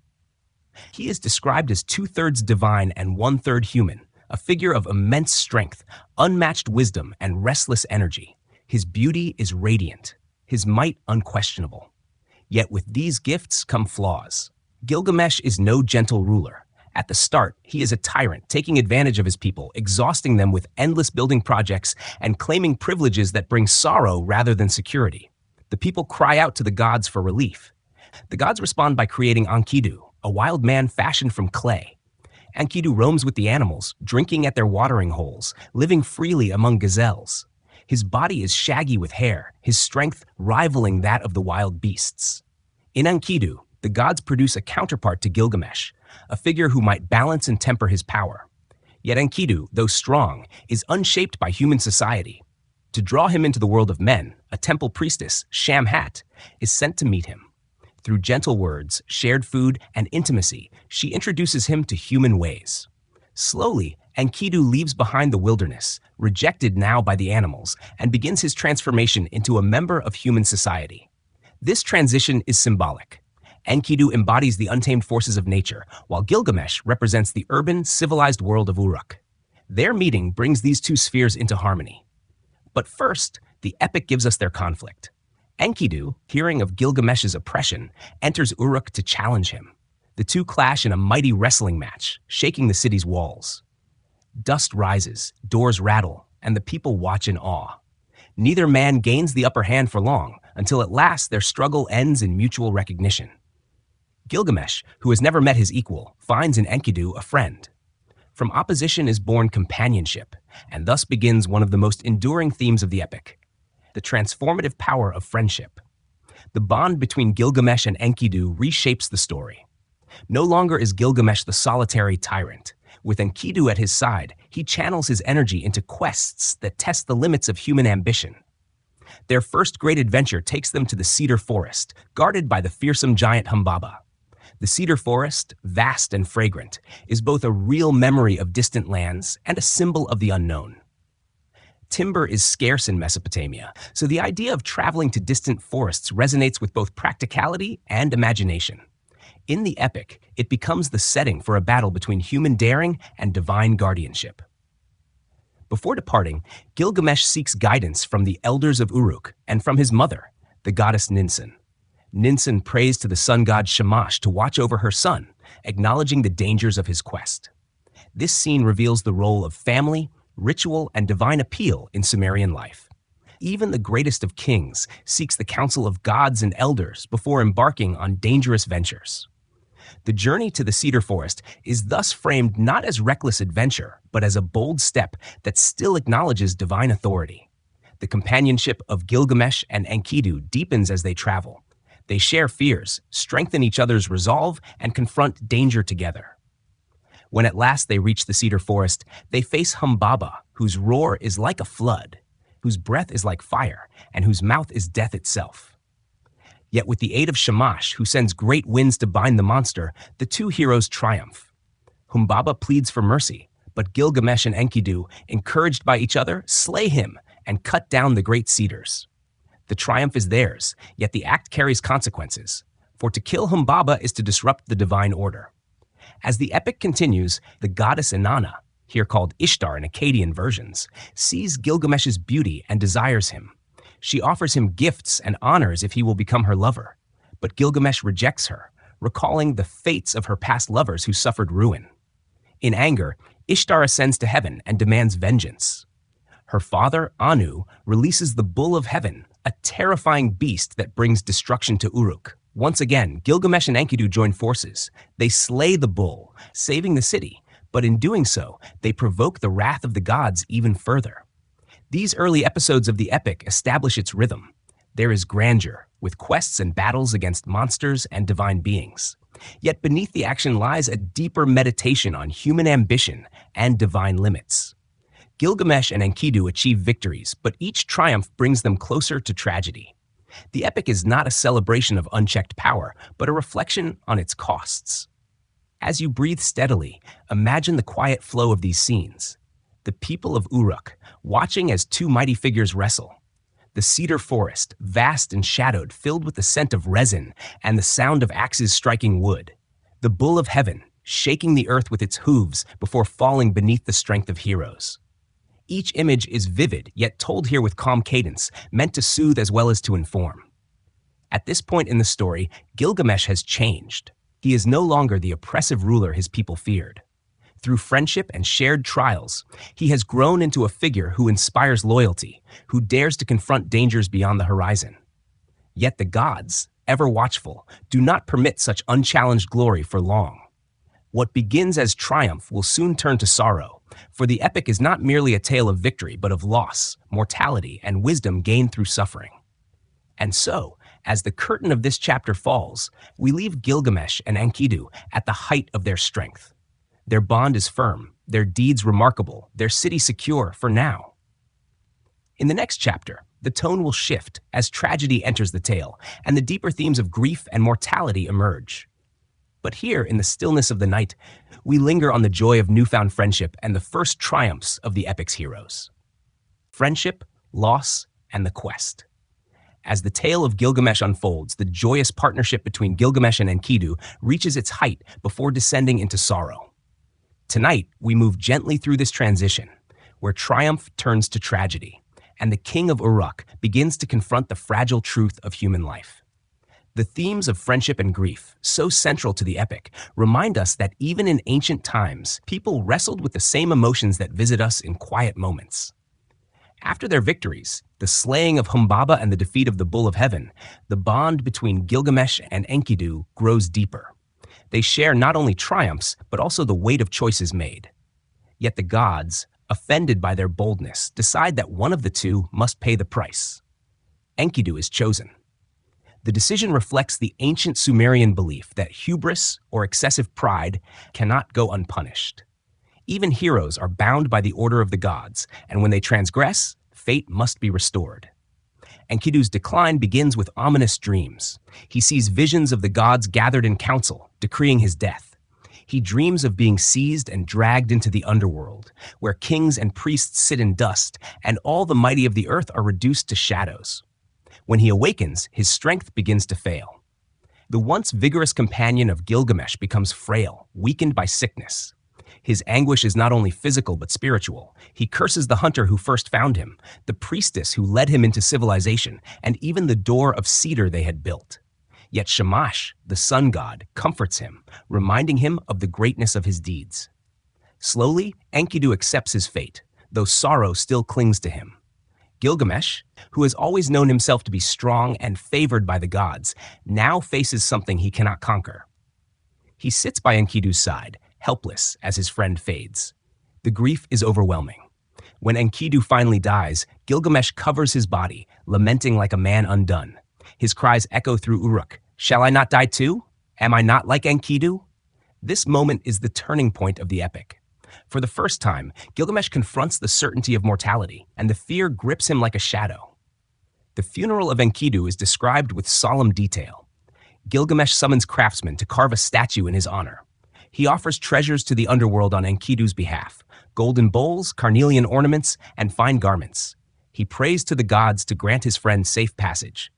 He is described as 2/3 divine and 1/3 human, a figure of immense strength, unmatched wisdom, and restless energy. His beauty is radiant, his might unquestionable. Yet with these gifts come flaws. Gilgamesh is no gentle ruler. At the start, he is a tyrant, taking advantage of his people, exhausting them with endless building projects and claiming privileges that bring sorrow rather than security. The people cry out to the gods for relief. The gods respond by creating Enkidu, a wild man fashioned from clay. Enkidu roams with the animals, drinking at their watering holes, living freely among gazelles. His body is shaggy with hair, his strength rivaling that of the wild beasts. In Enkidu, the gods produce a counterpart to Gilgamesh, a figure who might balance and temper his power. Yet Enkidu, though strong, is unshaped by human society. To draw him into the world of men, a temple priestess, Shamhat, is sent to meet him. Through gentle words, shared food, and intimacy, she introduces him to human ways. Slowly, Enkidu leaves behind the wilderness, rejected now by the animals, and begins his transformation into a member of human society. This transition is symbolic. Enkidu embodies the untamed forces of nature, while Gilgamesh represents the urban, civilized world of Uruk. Their meeting brings these two spheres into harmony. But first, the epic gives us their conflict. Enkidu, hearing of Gilgamesh's oppression, enters Uruk to challenge him. The two clash in a mighty wrestling match, shaking the city's walls. Dust rises, doors rattle, and the people watch in awe. Neither man gains the upper hand for long, until at last their struggle ends in mutual recognition. Gilgamesh, who has never met his equal, finds in Enkidu a friend. From opposition is born companionship, and thus begins one of the most enduring themes of the epic, the transformative power of friendship. The bond between Gilgamesh and Enkidu reshapes the story. No longer is Gilgamesh the solitary tyrant. With Enkidu at his side, he channels his energy into quests that test the limits of human ambition. Their first great adventure takes them to the cedar forest, guarded by the fearsome giant Humbaba. The cedar forest, vast and fragrant, is both a real memory of distant lands and a symbol of the unknown. Timber is scarce in Mesopotamia, so the idea of traveling to distant forests resonates with both practicality and imagination. In the epic, it becomes the setting for a battle between human daring and divine guardianship. Before departing, Gilgamesh seeks guidance from the elders of Uruk and from his mother, the goddess Ninsun. Ninsun prays to the sun god Shamash to watch over her son, acknowledging the dangers of his quest. This scene reveals the role of family, ritual, and divine appeal in Sumerian life. Even the greatest of kings seeks the counsel of gods and elders before embarking on dangerous ventures. The journey to the cedar forest is thus framed not as reckless adventure, but as a bold step that still acknowledges divine authority. The companionship of Gilgamesh and Enkidu deepens as they travel. They share fears, strengthen each other's resolve, and confront danger together. When at last they reach the cedar forest, they face Humbaba, whose roar is like a flood, whose breath is like fire, and whose mouth is death itself. Yet with the aid of Shamash, who sends great winds to bind the monster, the two heroes triumph. Humbaba pleads for mercy, but Gilgamesh and Enkidu, encouraged by each other, slay him and cut down the great cedars. The triumph is theirs, yet the act carries consequences, for to kill Humbaba is to disrupt the divine order. As the epic continues, the goddess Inanna, here called Ishtar in Akkadian versions, sees Gilgamesh's beauty and desires him. She offers him gifts and honors if he will become her lover. But Gilgamesh rejects her, recalling the fates of her past lovers who suffered ruin. In anger, Ishtar ascends to heaven and demands vengeance. Her father, Anu, releases the Bull of Heaven, a terrifying beast that brings destruction to Uruk. Once again, Gilgamesh and Enkidu join forces. They slay the bull, saving the city, but in doing so, they provoke the wrath of the gods even further. These early episodes of the epic establish its rhythm. There is grandeur, with quests and battles against monsters and divine beings. Yet beneath the action lies a deeper meditation on human ambition and divine limits. Gilgamesh and Enkidu achieve victories, but each triumph brings them closer to tragedy. The epic is not a celebration of unchecked power, but a reflection on its costs. As you breathe steadily, imagine the quiet flow of these scenes. The people of Uruk, watching as two mighty figures wrestle. The cedar forest, vast and shadowed, filled with the scent of resin and the sound of axes striking wood. The Bull of Heaven, shaking the earth with its hooves before falling beneath the strength of heroes. Each image is vivid, yet told here with calm cadence, meant to soothe as well as to inform. At this point in the story, Gilgamesh has changed. He is no longer the oppressive ruler his people feared. Through friendship and shared trials, he has grown into a figure who inspires loyalty, who dares to confront dangers beyond the horizon. Yet the gods, ever watchful, do not permit such unchallenged glory for long. What begins as triumph will soon turn to sorrow, for the epic is not merely a tale of victory, but of loss, mortality, and wisdom gained through suffering. And so, as the curtain of this chapter falls, we leave Gilgamesh and Enkidu at the height of their strength. Their bond is firm, their deeds remarkable, their city secure for now. In the next chapter, the tone will shift as tragedy enters the tale, and the deeper themes of grief and mortality emerge. But here, in the stillness of the night, we linger on the joy of newfound friendship and the first triumphs of the epic's heroes. Friendship, loss, and the quest. As the tale of Gilgamesh unfolds, the joyous partnership between Gilgamesh and Enkidu reaches its height before descending into sorrow. Tonight, we move gently through this transition, where triumph turns to tragedy, and the king of Uruk begins to confront the fragile truth of human life. The themes of friendship and grief, so central to the epic, remind us that even in ancient times, people wrestled with the same emotions that visit us in quiet moments. After their victories, the slaying of Humbaba and the defeat of the Bull of Heaven, the bond between Gilgamesh and Enkidu grows deeper. They share not only triumphs, but also the weight of choices made. Yet the gods, offended by their boldness, decide that one of the two must pay the price. Enkidu is chosen. The decision reflects the ancient Sumerian belief that hubris or excessive pride cannot go unpunished. Even heroes are bound by the order of the gods, and when they transgress, fate must be restored. Enkidu's decline begins with ominous dreams. He sees visions of the gods gathered in council, decreeing his death. He dreams of being seized and dragged into the underworld, where kings and priests sit in dust, and all the mighty of the earth are reduced to shadows. When he awakens, his strength begins to fail. The once vigorous companion of Gilgamesh becomes frail, weakened by sickness. His anguish is not only physical but spiritual. He curses the hunter who first found him, the priestess who led him into civilization, and even the door of cedar they had built. Yet Shamash, the sun god, comforts him, reminding him of the greatness of his deeds. Slowly, Enkidu accepts his fate, though sorrow still clings to him. Gilgamesh, who has always known himself to be strong and favored by the gods, now faces something he cannot conquer. He sits by Enkidu's side, helpless as his friend fades. The grief is overwhelming. When Enkidu finally dies, Gilgamesh covers his body, lamenting like a man undone. His cries echo through Uruk, "Shall I not die too? Am I not like Enkidu?" This moment is the turning point of the epic. For the first time, Gilgamesh confronts the certainty of mortality, and the fear grips him like a shadow. The funeral of Enkidu is described with solemn detail. Gilgamesh summons craftsmen to carve a statue in his honor. He offers treasures to the underworld on Enkidu's behalf, golden bowls, carnelian ornaments, and fine garments. He prays to the gods to grant his friend safe passage.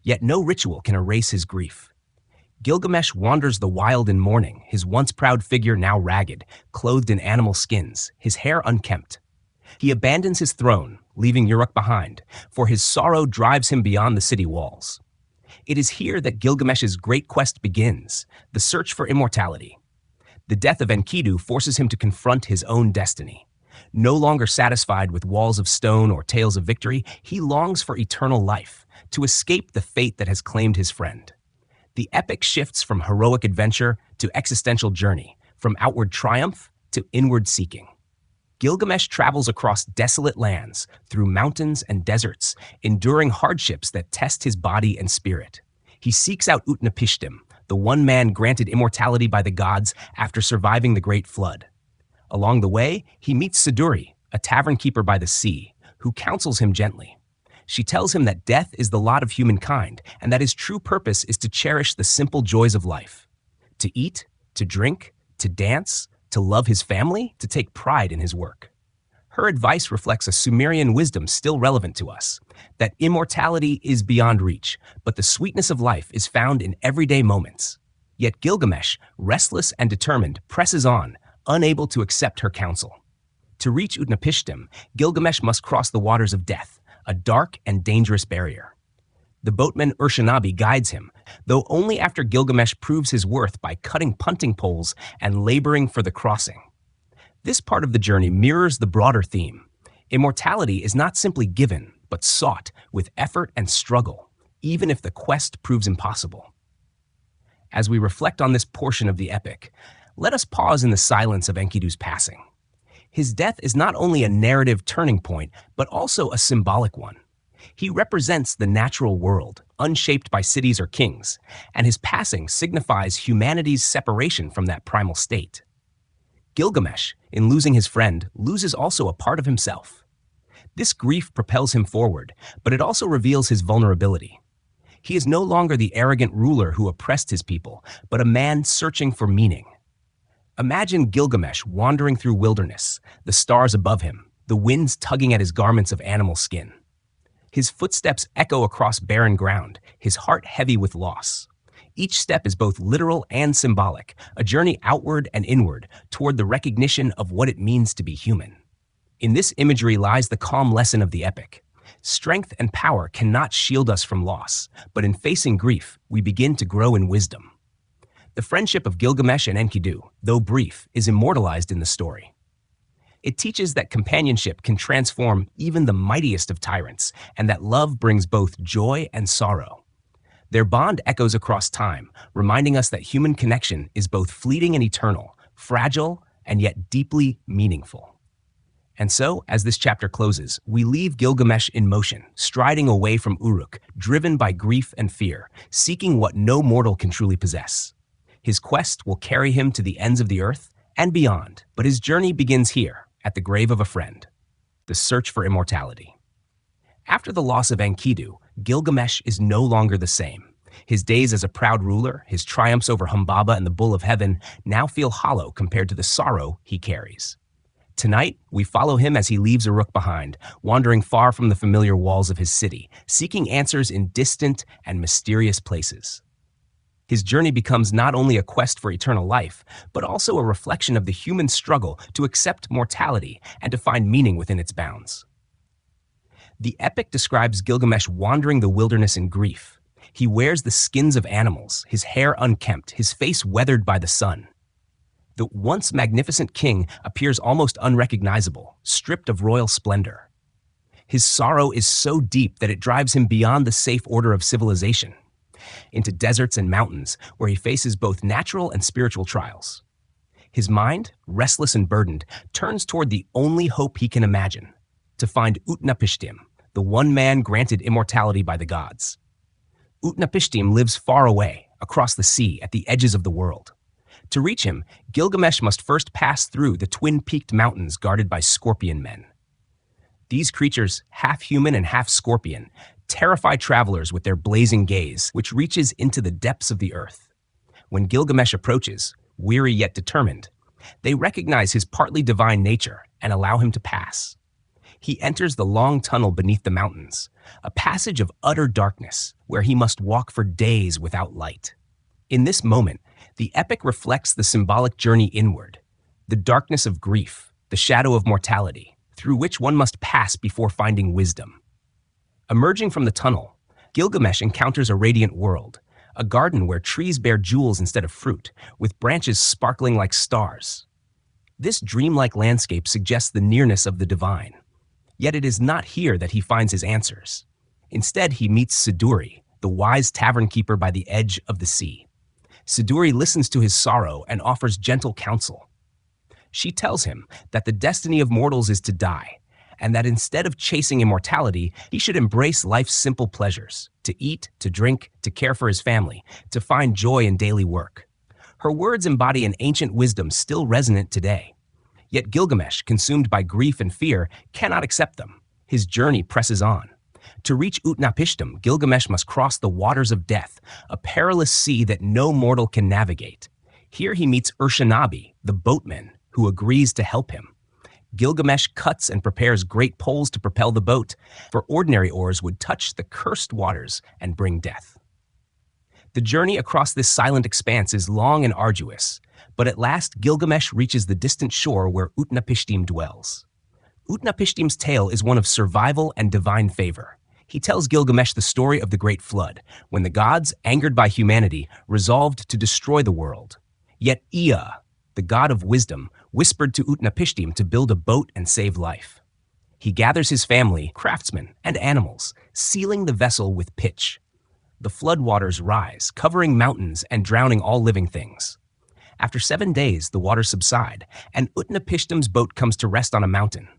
Yet no ritual can erase his grief. Gilgamesh wanders the wild in mourning, his once proud figure now ragged, clothed in animal skins, his hair unkempt. He abandons his throne, leaving Uruk behind, for his sorrow drives him beyond the city walls. It is here that Gilgamesh's great quest begins, the search for immortality. The death of Enkidu forces him to confront his own destiny. No longer satisfied with walls of stone or tales of victory, he longs for eternal life, to escape the fate that has claimed his friend. The epic shifts from heroic adventure to existential journey, from outward triumph to inward seeking. Gilgamesh travels across desolate lands, through mountains and deserts, enduring hardships that test his body and spirit. He seeks out Utnapishtim, the one man granted immortality by the gods after surviving the Great Flood. Along the way, he meets Siduri, a tavern keeper by the sea, who counsels him gently. She tells him that death is the lot of humankind, and that his true purpose is to cherish the simple joys of life. To eat, to drink, to dance, to love his family, to take pride in his work. Her advice reflects a Sumerian wisdom still relevant to us, that immortality is beyond reach, but the sweetness of life is found in everyday moments. Yet Gilgamesh, restless and determined, presses on, unable to accept her counsel. To reach Utnapishtim, Gilgamesh must cross the waters of death, a dark and dangerous barrier. The boatman Urshanabi guides him, though only after Gilgamesh proves his worth by cutting punting poles and laboring for the crossing. This part of the journey mirrors the broader theme. Immortality is not simply given, but sought with effort and struggle, even if the quest proves impossible. As we reflect on this portion of the epic, let us pause in the silence of Enkidu's passing. His death is not only a narrative turning point, but also a symbolic one. He represents the natural world, unshaped by cities or kings, and his passing signifies humanity's separation from that primal state. Gilgamesh, in losing his friend, loses also a part of himself. This grief propels him forward, but it also reveals his vulnerability. He is no longer the arrogant ruler who oppressed his people, but a man searching for meaning. Imagine Gilgamesh wandering through wilderness, the stars above him, the winds tugging at his garments of animal skin. His footsteps echo across barren ground, his heart heavy with loss. Each step is both literal and symbolic, a journey outward and inward toward the recognition of what it means to be human. In this imagery lies the calm lesson of the epic. Strength and power cannot shield us from loss, but in facing grief, we begin to grow in wisdom. The friendship of Gilgamesh and Enkidu, though brief, is immortalized in the story. It teaches that companionship can transform even the mightiest of tyrants, and that love brings both joy and sorrow. Their bond echoes across time, reminding us that human connection is both fleeting and eternal, fragile and yet deeply meaningful. And so, as this chapter closes, we leave Gilgamesh in motion, striding away from Uruk, driven by grief and fear, seeking what no mortal can truly possess. His quest will carry him to the ends of the earth and beyond, but his journey begins here, at the grave of a friend, the search for immortality. After the loss of Enkidu, Gilgamesh is no longer the same. His days as a proud ruler, his triumphs over Humbaba and the Bull of Heaven, now feel hollow compared to the sorrow he carries. Tonight, we follow him as he leaves Uruk behind, wandering far from the familiar walls of his city, seeking answers in distant and mysterious places. His journey becomes not only a quest for eternal life, but also a reflection of the human struggle to accept mortality and to find meaning within its bounds. The epic describes Gilgamesh wandering the wilderness in grief. He wears the skins of animals, his hair unkempt, his face weathered by the sun. The once magnificent king appears almost unrecognizable, stripped of royal splendor. His sorrow is so deep that it drives him beyond the safe order of civilization, into deserts and mountains where he faces both natural and spiritual trials. His mind, restless and burdened, turns toward the only hope he can imagine, to find Utnapishtim, the one man granted immortality by the gods. Utnapishtim lives far away, across the sea, at the edges of the world. To reach him, Gilgamesh must first pass through the twin-peaked mountains guarded by scorpion men. These creatures, half human and half scorpion, terrify travelers with their blazing gaze, which reaches into the depths of the earth. When Gilgamesh approaches, weary yet determined, they recognize his partly divine nature and allow him to pass. He enters the long tunnel beneath the mountains, a passage of utter darkness where he must walk for days without light. In this moment, the epic reflects the symbolic journey inward, the darkness of grief, the shadow of mortality, through which one must pass before finding wisdom. Emerging from the tunnel, Gilgamesh encounters a radiant world, a garden where trees bear jewels instead of fruit, with branches sparkling like stars. This dreamlike landscape suggests the nearness of the divine. Yet it is not here that he finds his answers. Instead, he meets Siduri, the wise tavern keeper by the edge of the sea. Siduri listens to his sorrow and offers gentle counsel. She tells him that the destiny of mortals is to die, and that instead of chasing immortality, he should embrace life's simple pleasures, to eat, to drink, to care for his family, to find joy in daily work. Her words embody an ancient wisdom still resonant today. Yet Gilgamesh, consumed by grief and fear, cannot accept them. His journey presses on. To reach Utnapishtim, Gilgamesh must cross the waters of death, a perilous sea that no mortal can navigate. Here he meets Urshanabi, the boatman, who agrees to help him. Gilgamesh cuts and prepares great poles to propel the boat, for ordinary oars would touch the cursed waters and bring death. The journey across this silent expanse is long and arduous, but at last Gilgamesh reaches the distant shore where Utnapishtim dwells. Utnapishtim's tale is one of survival and divine favor. He tells Gilgamesh the story of the Great Flood, when the gods, angered by humanity, resolved to destroy the world. Yet Ea, the god of wisdom, whispered to Utnapishtim to build a boat and save life. He gathers his family, craftsmen, and animals, sealing the vessel with pitch. The flood waters rise, covering mountains and drowning all living things. After 7 days, the waters subside, and Utnapishtim's boat comes to rest on a mountain.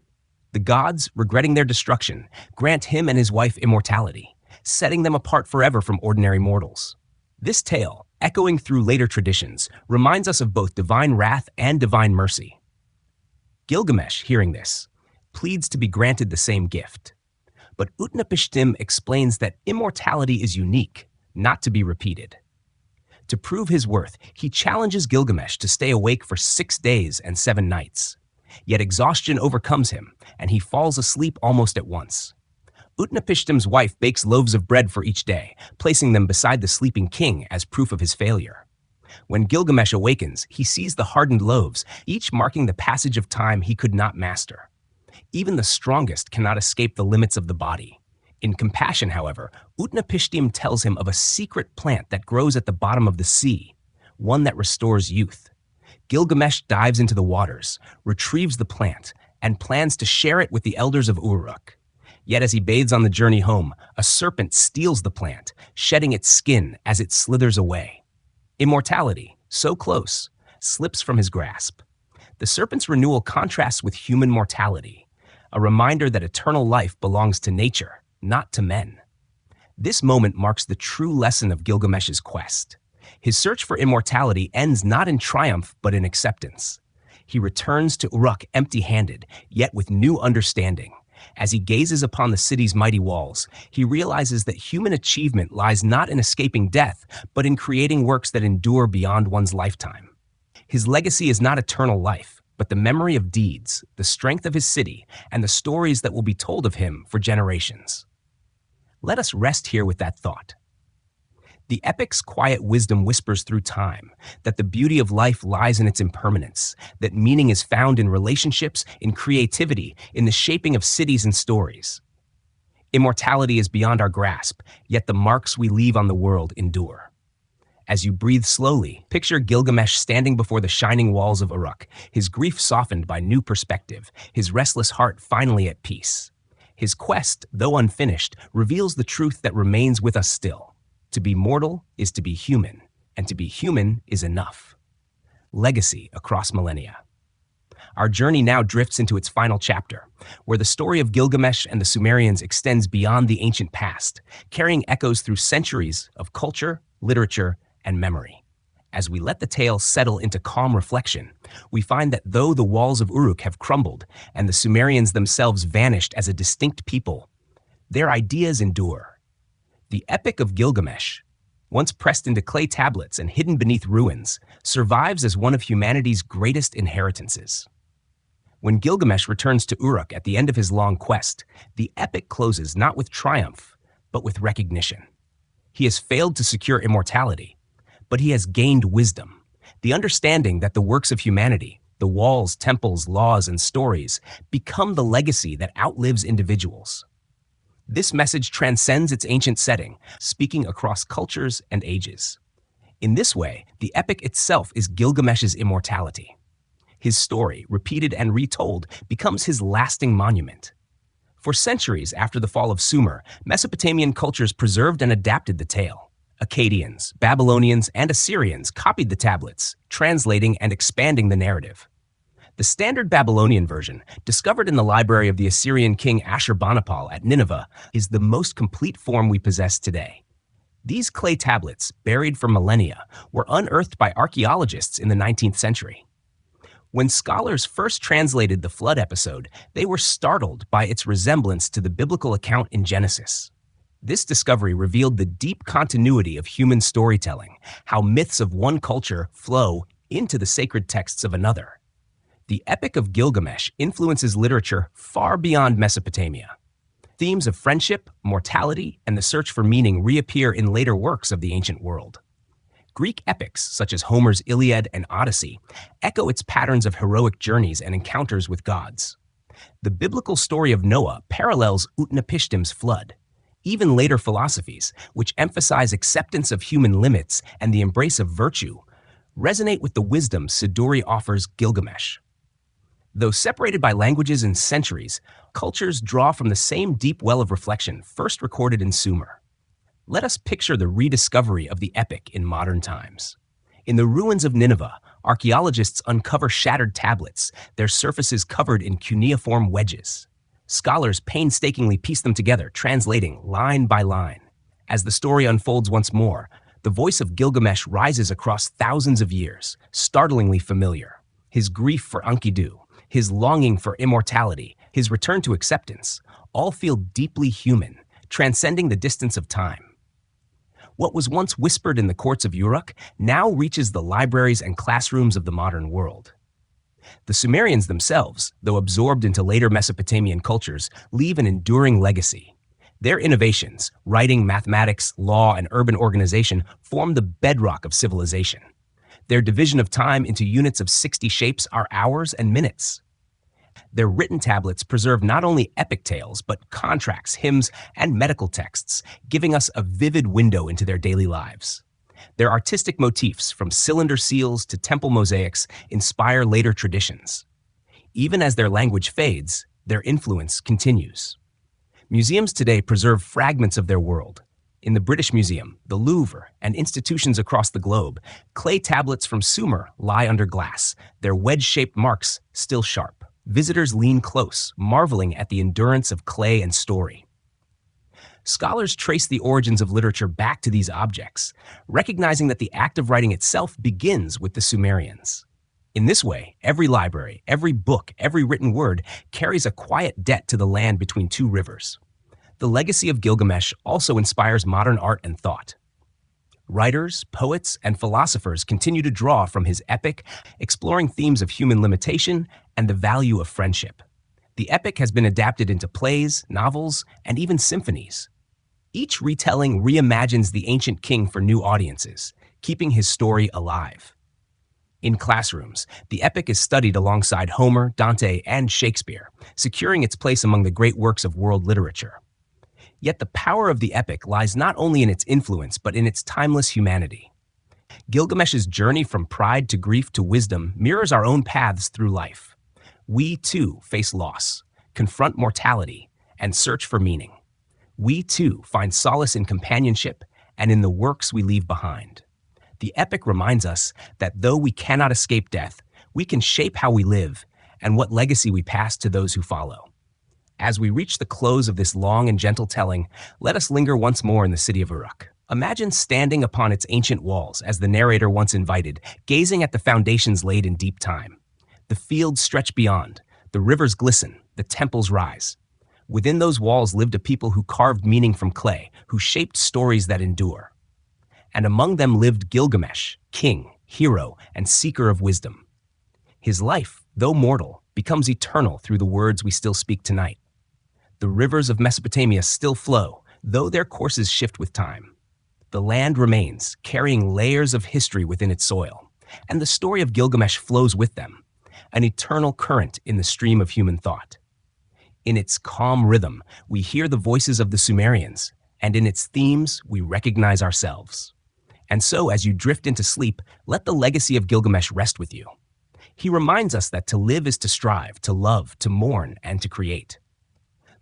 The gods, regretting their destruction, grant him and his wife immortality, setting them apart forever from ordinary mortals. This tale, echoing through later traditions, reminds us of both divine wrath and divine mercy. Gilgamesh, hearing this, pleads to be granted the same gift. But Utnapishtim explains that immortality is unique, not to be repeated. To prove his worth, he challenges Gilgamesh to stay awake for 6 days and 7 nights. Yet exhaustion overcomes him, and he falls asleep almost at once. Utnapishtim's wife bakes loaves of bread for each day, placing them beside the sleeping king as proof of his failure. When Gilgamesh awakens, he sees the hardened loaves, each marking the passage of time he could not master. Even the strongest cannot escape the limits of the body. In compassion, however, Utnapishtim tells him of a secret plant that grows at the bottom of the sea, one that restores youth. Gilgamesh dives into the waters, retrieves the plant, and plans to share it with the elders of Uruk. Yet as he bathes on the journey home, a serpent steals the plant, shedding its skin as it slithers away. Immortality, so close, slips from his grasp. The serpent's renewal contrasts with human mortality, a reminder that eternal life belongs to nature, not to men. This moment marks the true lesson of Gilgamesh's quest. His search for immortality ends not in triumph, but in acceptance. He returns to Uruk empty-handed, yet with new understanding. As he gazes upon the city's mighty walls, he realizes that human achievement lies not in escaping death, but in creating works that endure beyond one's lifetime. His legacy is not eternal life, but the memory of deeds, the strength of his city, and the stories that will be told of him for generations. Let us rest here with that thought. The epic's quiet wisdom whispers through time that the beauty of life lies in its impermanence, that meaning is found in relationships, in creativity, in the shaping of cities and stories. Immortality is beyond our grasp, yet the marks we leave on the world endure. As you breathe slowly, picture Gilgamesh standing before the shining walls of Uruk, his grief softened by new perspective, his restless heart finally at peace. His quest, though unfinished, reveals the truth that remains with us still. To be mortal is to be human, and to be human is enough. Legacy across millennia. Our journey now drifts into its final chapter, where the story of Gilgamesh and the Sumerians extends beyond the ancient past, carrying echoes through centuries of culture, literature, and memory. As we let the tale settle into calm reflection, we find that though the walls of Uruk have crumbled and the Sumerians themselves vanished as a distinct people, their ideas endure. The Epic of Gilgamesh, once pressed into clay tablets and hidden beneath ruins, survives as one of humanity's greatest inheritances. When Gilgamesh returns to Uruk at the end of his long quest, the epic closes not with triumph, but with recognition. He has failed to secure immortality, but he has gained wisdom, the understanding that the works of humanity, the walls, temples, laws, and stories, become the legacy that outlives individuals. This message transcends its ancient setting, speaking across cultures and ages. In this way, the epic itself is Gilgamesh's immortality. His story, repeated and retold, becomes his lasting monument. For centuries after the fall of Sumer, Mesopotamian cultures preserved and adapted the tale. Akkadians, Babylonians, and Assyrians copied the tablets, translating and expanding the narrative. The standard Babylonian version, discovered in the library of the Assyrian king Ashurbanipal at Nineveh, is the most complete form we possess today. These clay tablets, buried for millennia, were unearthed by archaeologists in the 19th century. When scholars first translated the flood episode, they were startled by its resemblance to the biblical account in Genesis. This discovery revealed the deep continuity of human storytelling, how myths of one culture flow into the sacred texts of another. The Epic of Gilgamesh influences literature far beyond Mesopotamia. Themes of friendship, mortality, and the search for meaning reappear in later works of the ancient world. Greek epics, such as Homer's Iliad and Odyssey, echo its patterns of heroic journeys and encounters with gods. The biblical story of Noah parallels Utnapishtim's flood. Even later philosophies, which emphasize acceptance of human limits and the embrace of virtue, resonate with the wisdom Siduri offers Gilgamesh. Though separated by languages and centuries, cultures draw from the same deep well of reflection first recorded in Sumer. Let us picture the rediscovery of the epic in modern times. In the ruins of Nineveh, archaeologists uncover shattered tablets, their surfaces covered in cuneiform wedges. Scholars painstakingly piece them together, translating line by line. As the story unfolds once more, the voice of Gilgamesh rises across thousands of years, startlingly familiar. His grief for Enkidu, his longing for immortality, his return to acceptance, all feel deeply human, transcending the distance of time. What was once whispered in the courts of Uruk now reaches the libraries and classrooms of the modern world. The Sumerians themselves, though absorbed into later Mesopotamian cultures, leave an enduring legacy. Their innovations, writing, mathematics, law, and urban organization, form the bedrock of civilization. Their division of time into units of 60 shapes are hours and minutes. Their written tablets preserve not only epic tales, but contracts, hymns, and medical texts, giving us a vivid window into their daily lives. Their artistic motifs, from cylinder seals to temple mosaics, inspire later traditions. Even as their language fades, their influence continues. Museums today preserve fragments of their world. In the British Museum, the Louvre, and institutions across the globe, clay tablets from Sumer lie under glass, their wedge-shaped marks still sharp. Visitors lean close, marveling at the endurance of clay and story. Scholars trace the origins of literature back to these objects, recognizing that the act of writing itself begins with the Sumerians. In this way, every library, every book, every written word carries a quiet debt to the land between two rivers. The legacy of Gilgamesh also inspires modern art and thought. Writers, poets, and philosophers continue to draw from his epic, exploring themes of human limitation and the value of friendship. The epic has been adapted into plays, novels, and even symphonies. Each retelling reimagines the ancient king for new audiences, keeping his story alive. In classrooms, the epic is studied alongside Homer, Dante, and Shakespeare, securing its place among the great works of world literature. Yet the power of the epic lies not only in its influence, but in its timeless humanity. Gilgamesh's journey from pride to grief to wisdom mirrors our own paths through life. We, too, face loss, confront mortality, and search for meaning. We, too, find solace in companionship and in the works we leave behind. The epic reminds us that though we cannot escape death, we can shape how we live and what legacy we pass to those who follow. As we reach the close of this long and gentle telling, let us linger once more in the city of Uruk. Imagine standing upon its ancient walls, as the narrator once invited, gazing at the foundations laid in deep time. The fields stretch beyond, the rivers glisten, the temples rise. Within those walls lived a people who carved meaning from clay, who shaped stories that endure. And among them lived Gilgamesh, king, hero, and seeker of wisdom. His life, though mortal, becomes eternal through the words we still speak tonight. The rivers of Mesopotamia still flow, though their courses shift with time. The land remains, carrying layers of history within its soil, and the story of Gilgamesh flows with them, an eternal current in the stream of human thought. In its calm rhythm, we hear the voices of the Sumerians, and in its themes, we recognize ourselves. And so, as you drift into sleep, let the legacy of Gilgamesh rest with you. He reminds us that to live is to strive, to love, to mourn, and to create.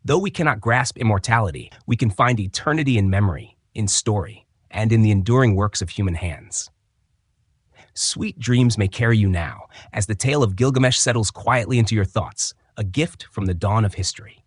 Though we cannot grasp immortality, we can find eternity in memory, in story, and in the enduring works of human hands. Sweet dreams may carry you now, as the tale of Gilgamesh settles quietly into your thoughts, a gift from the dawn of history.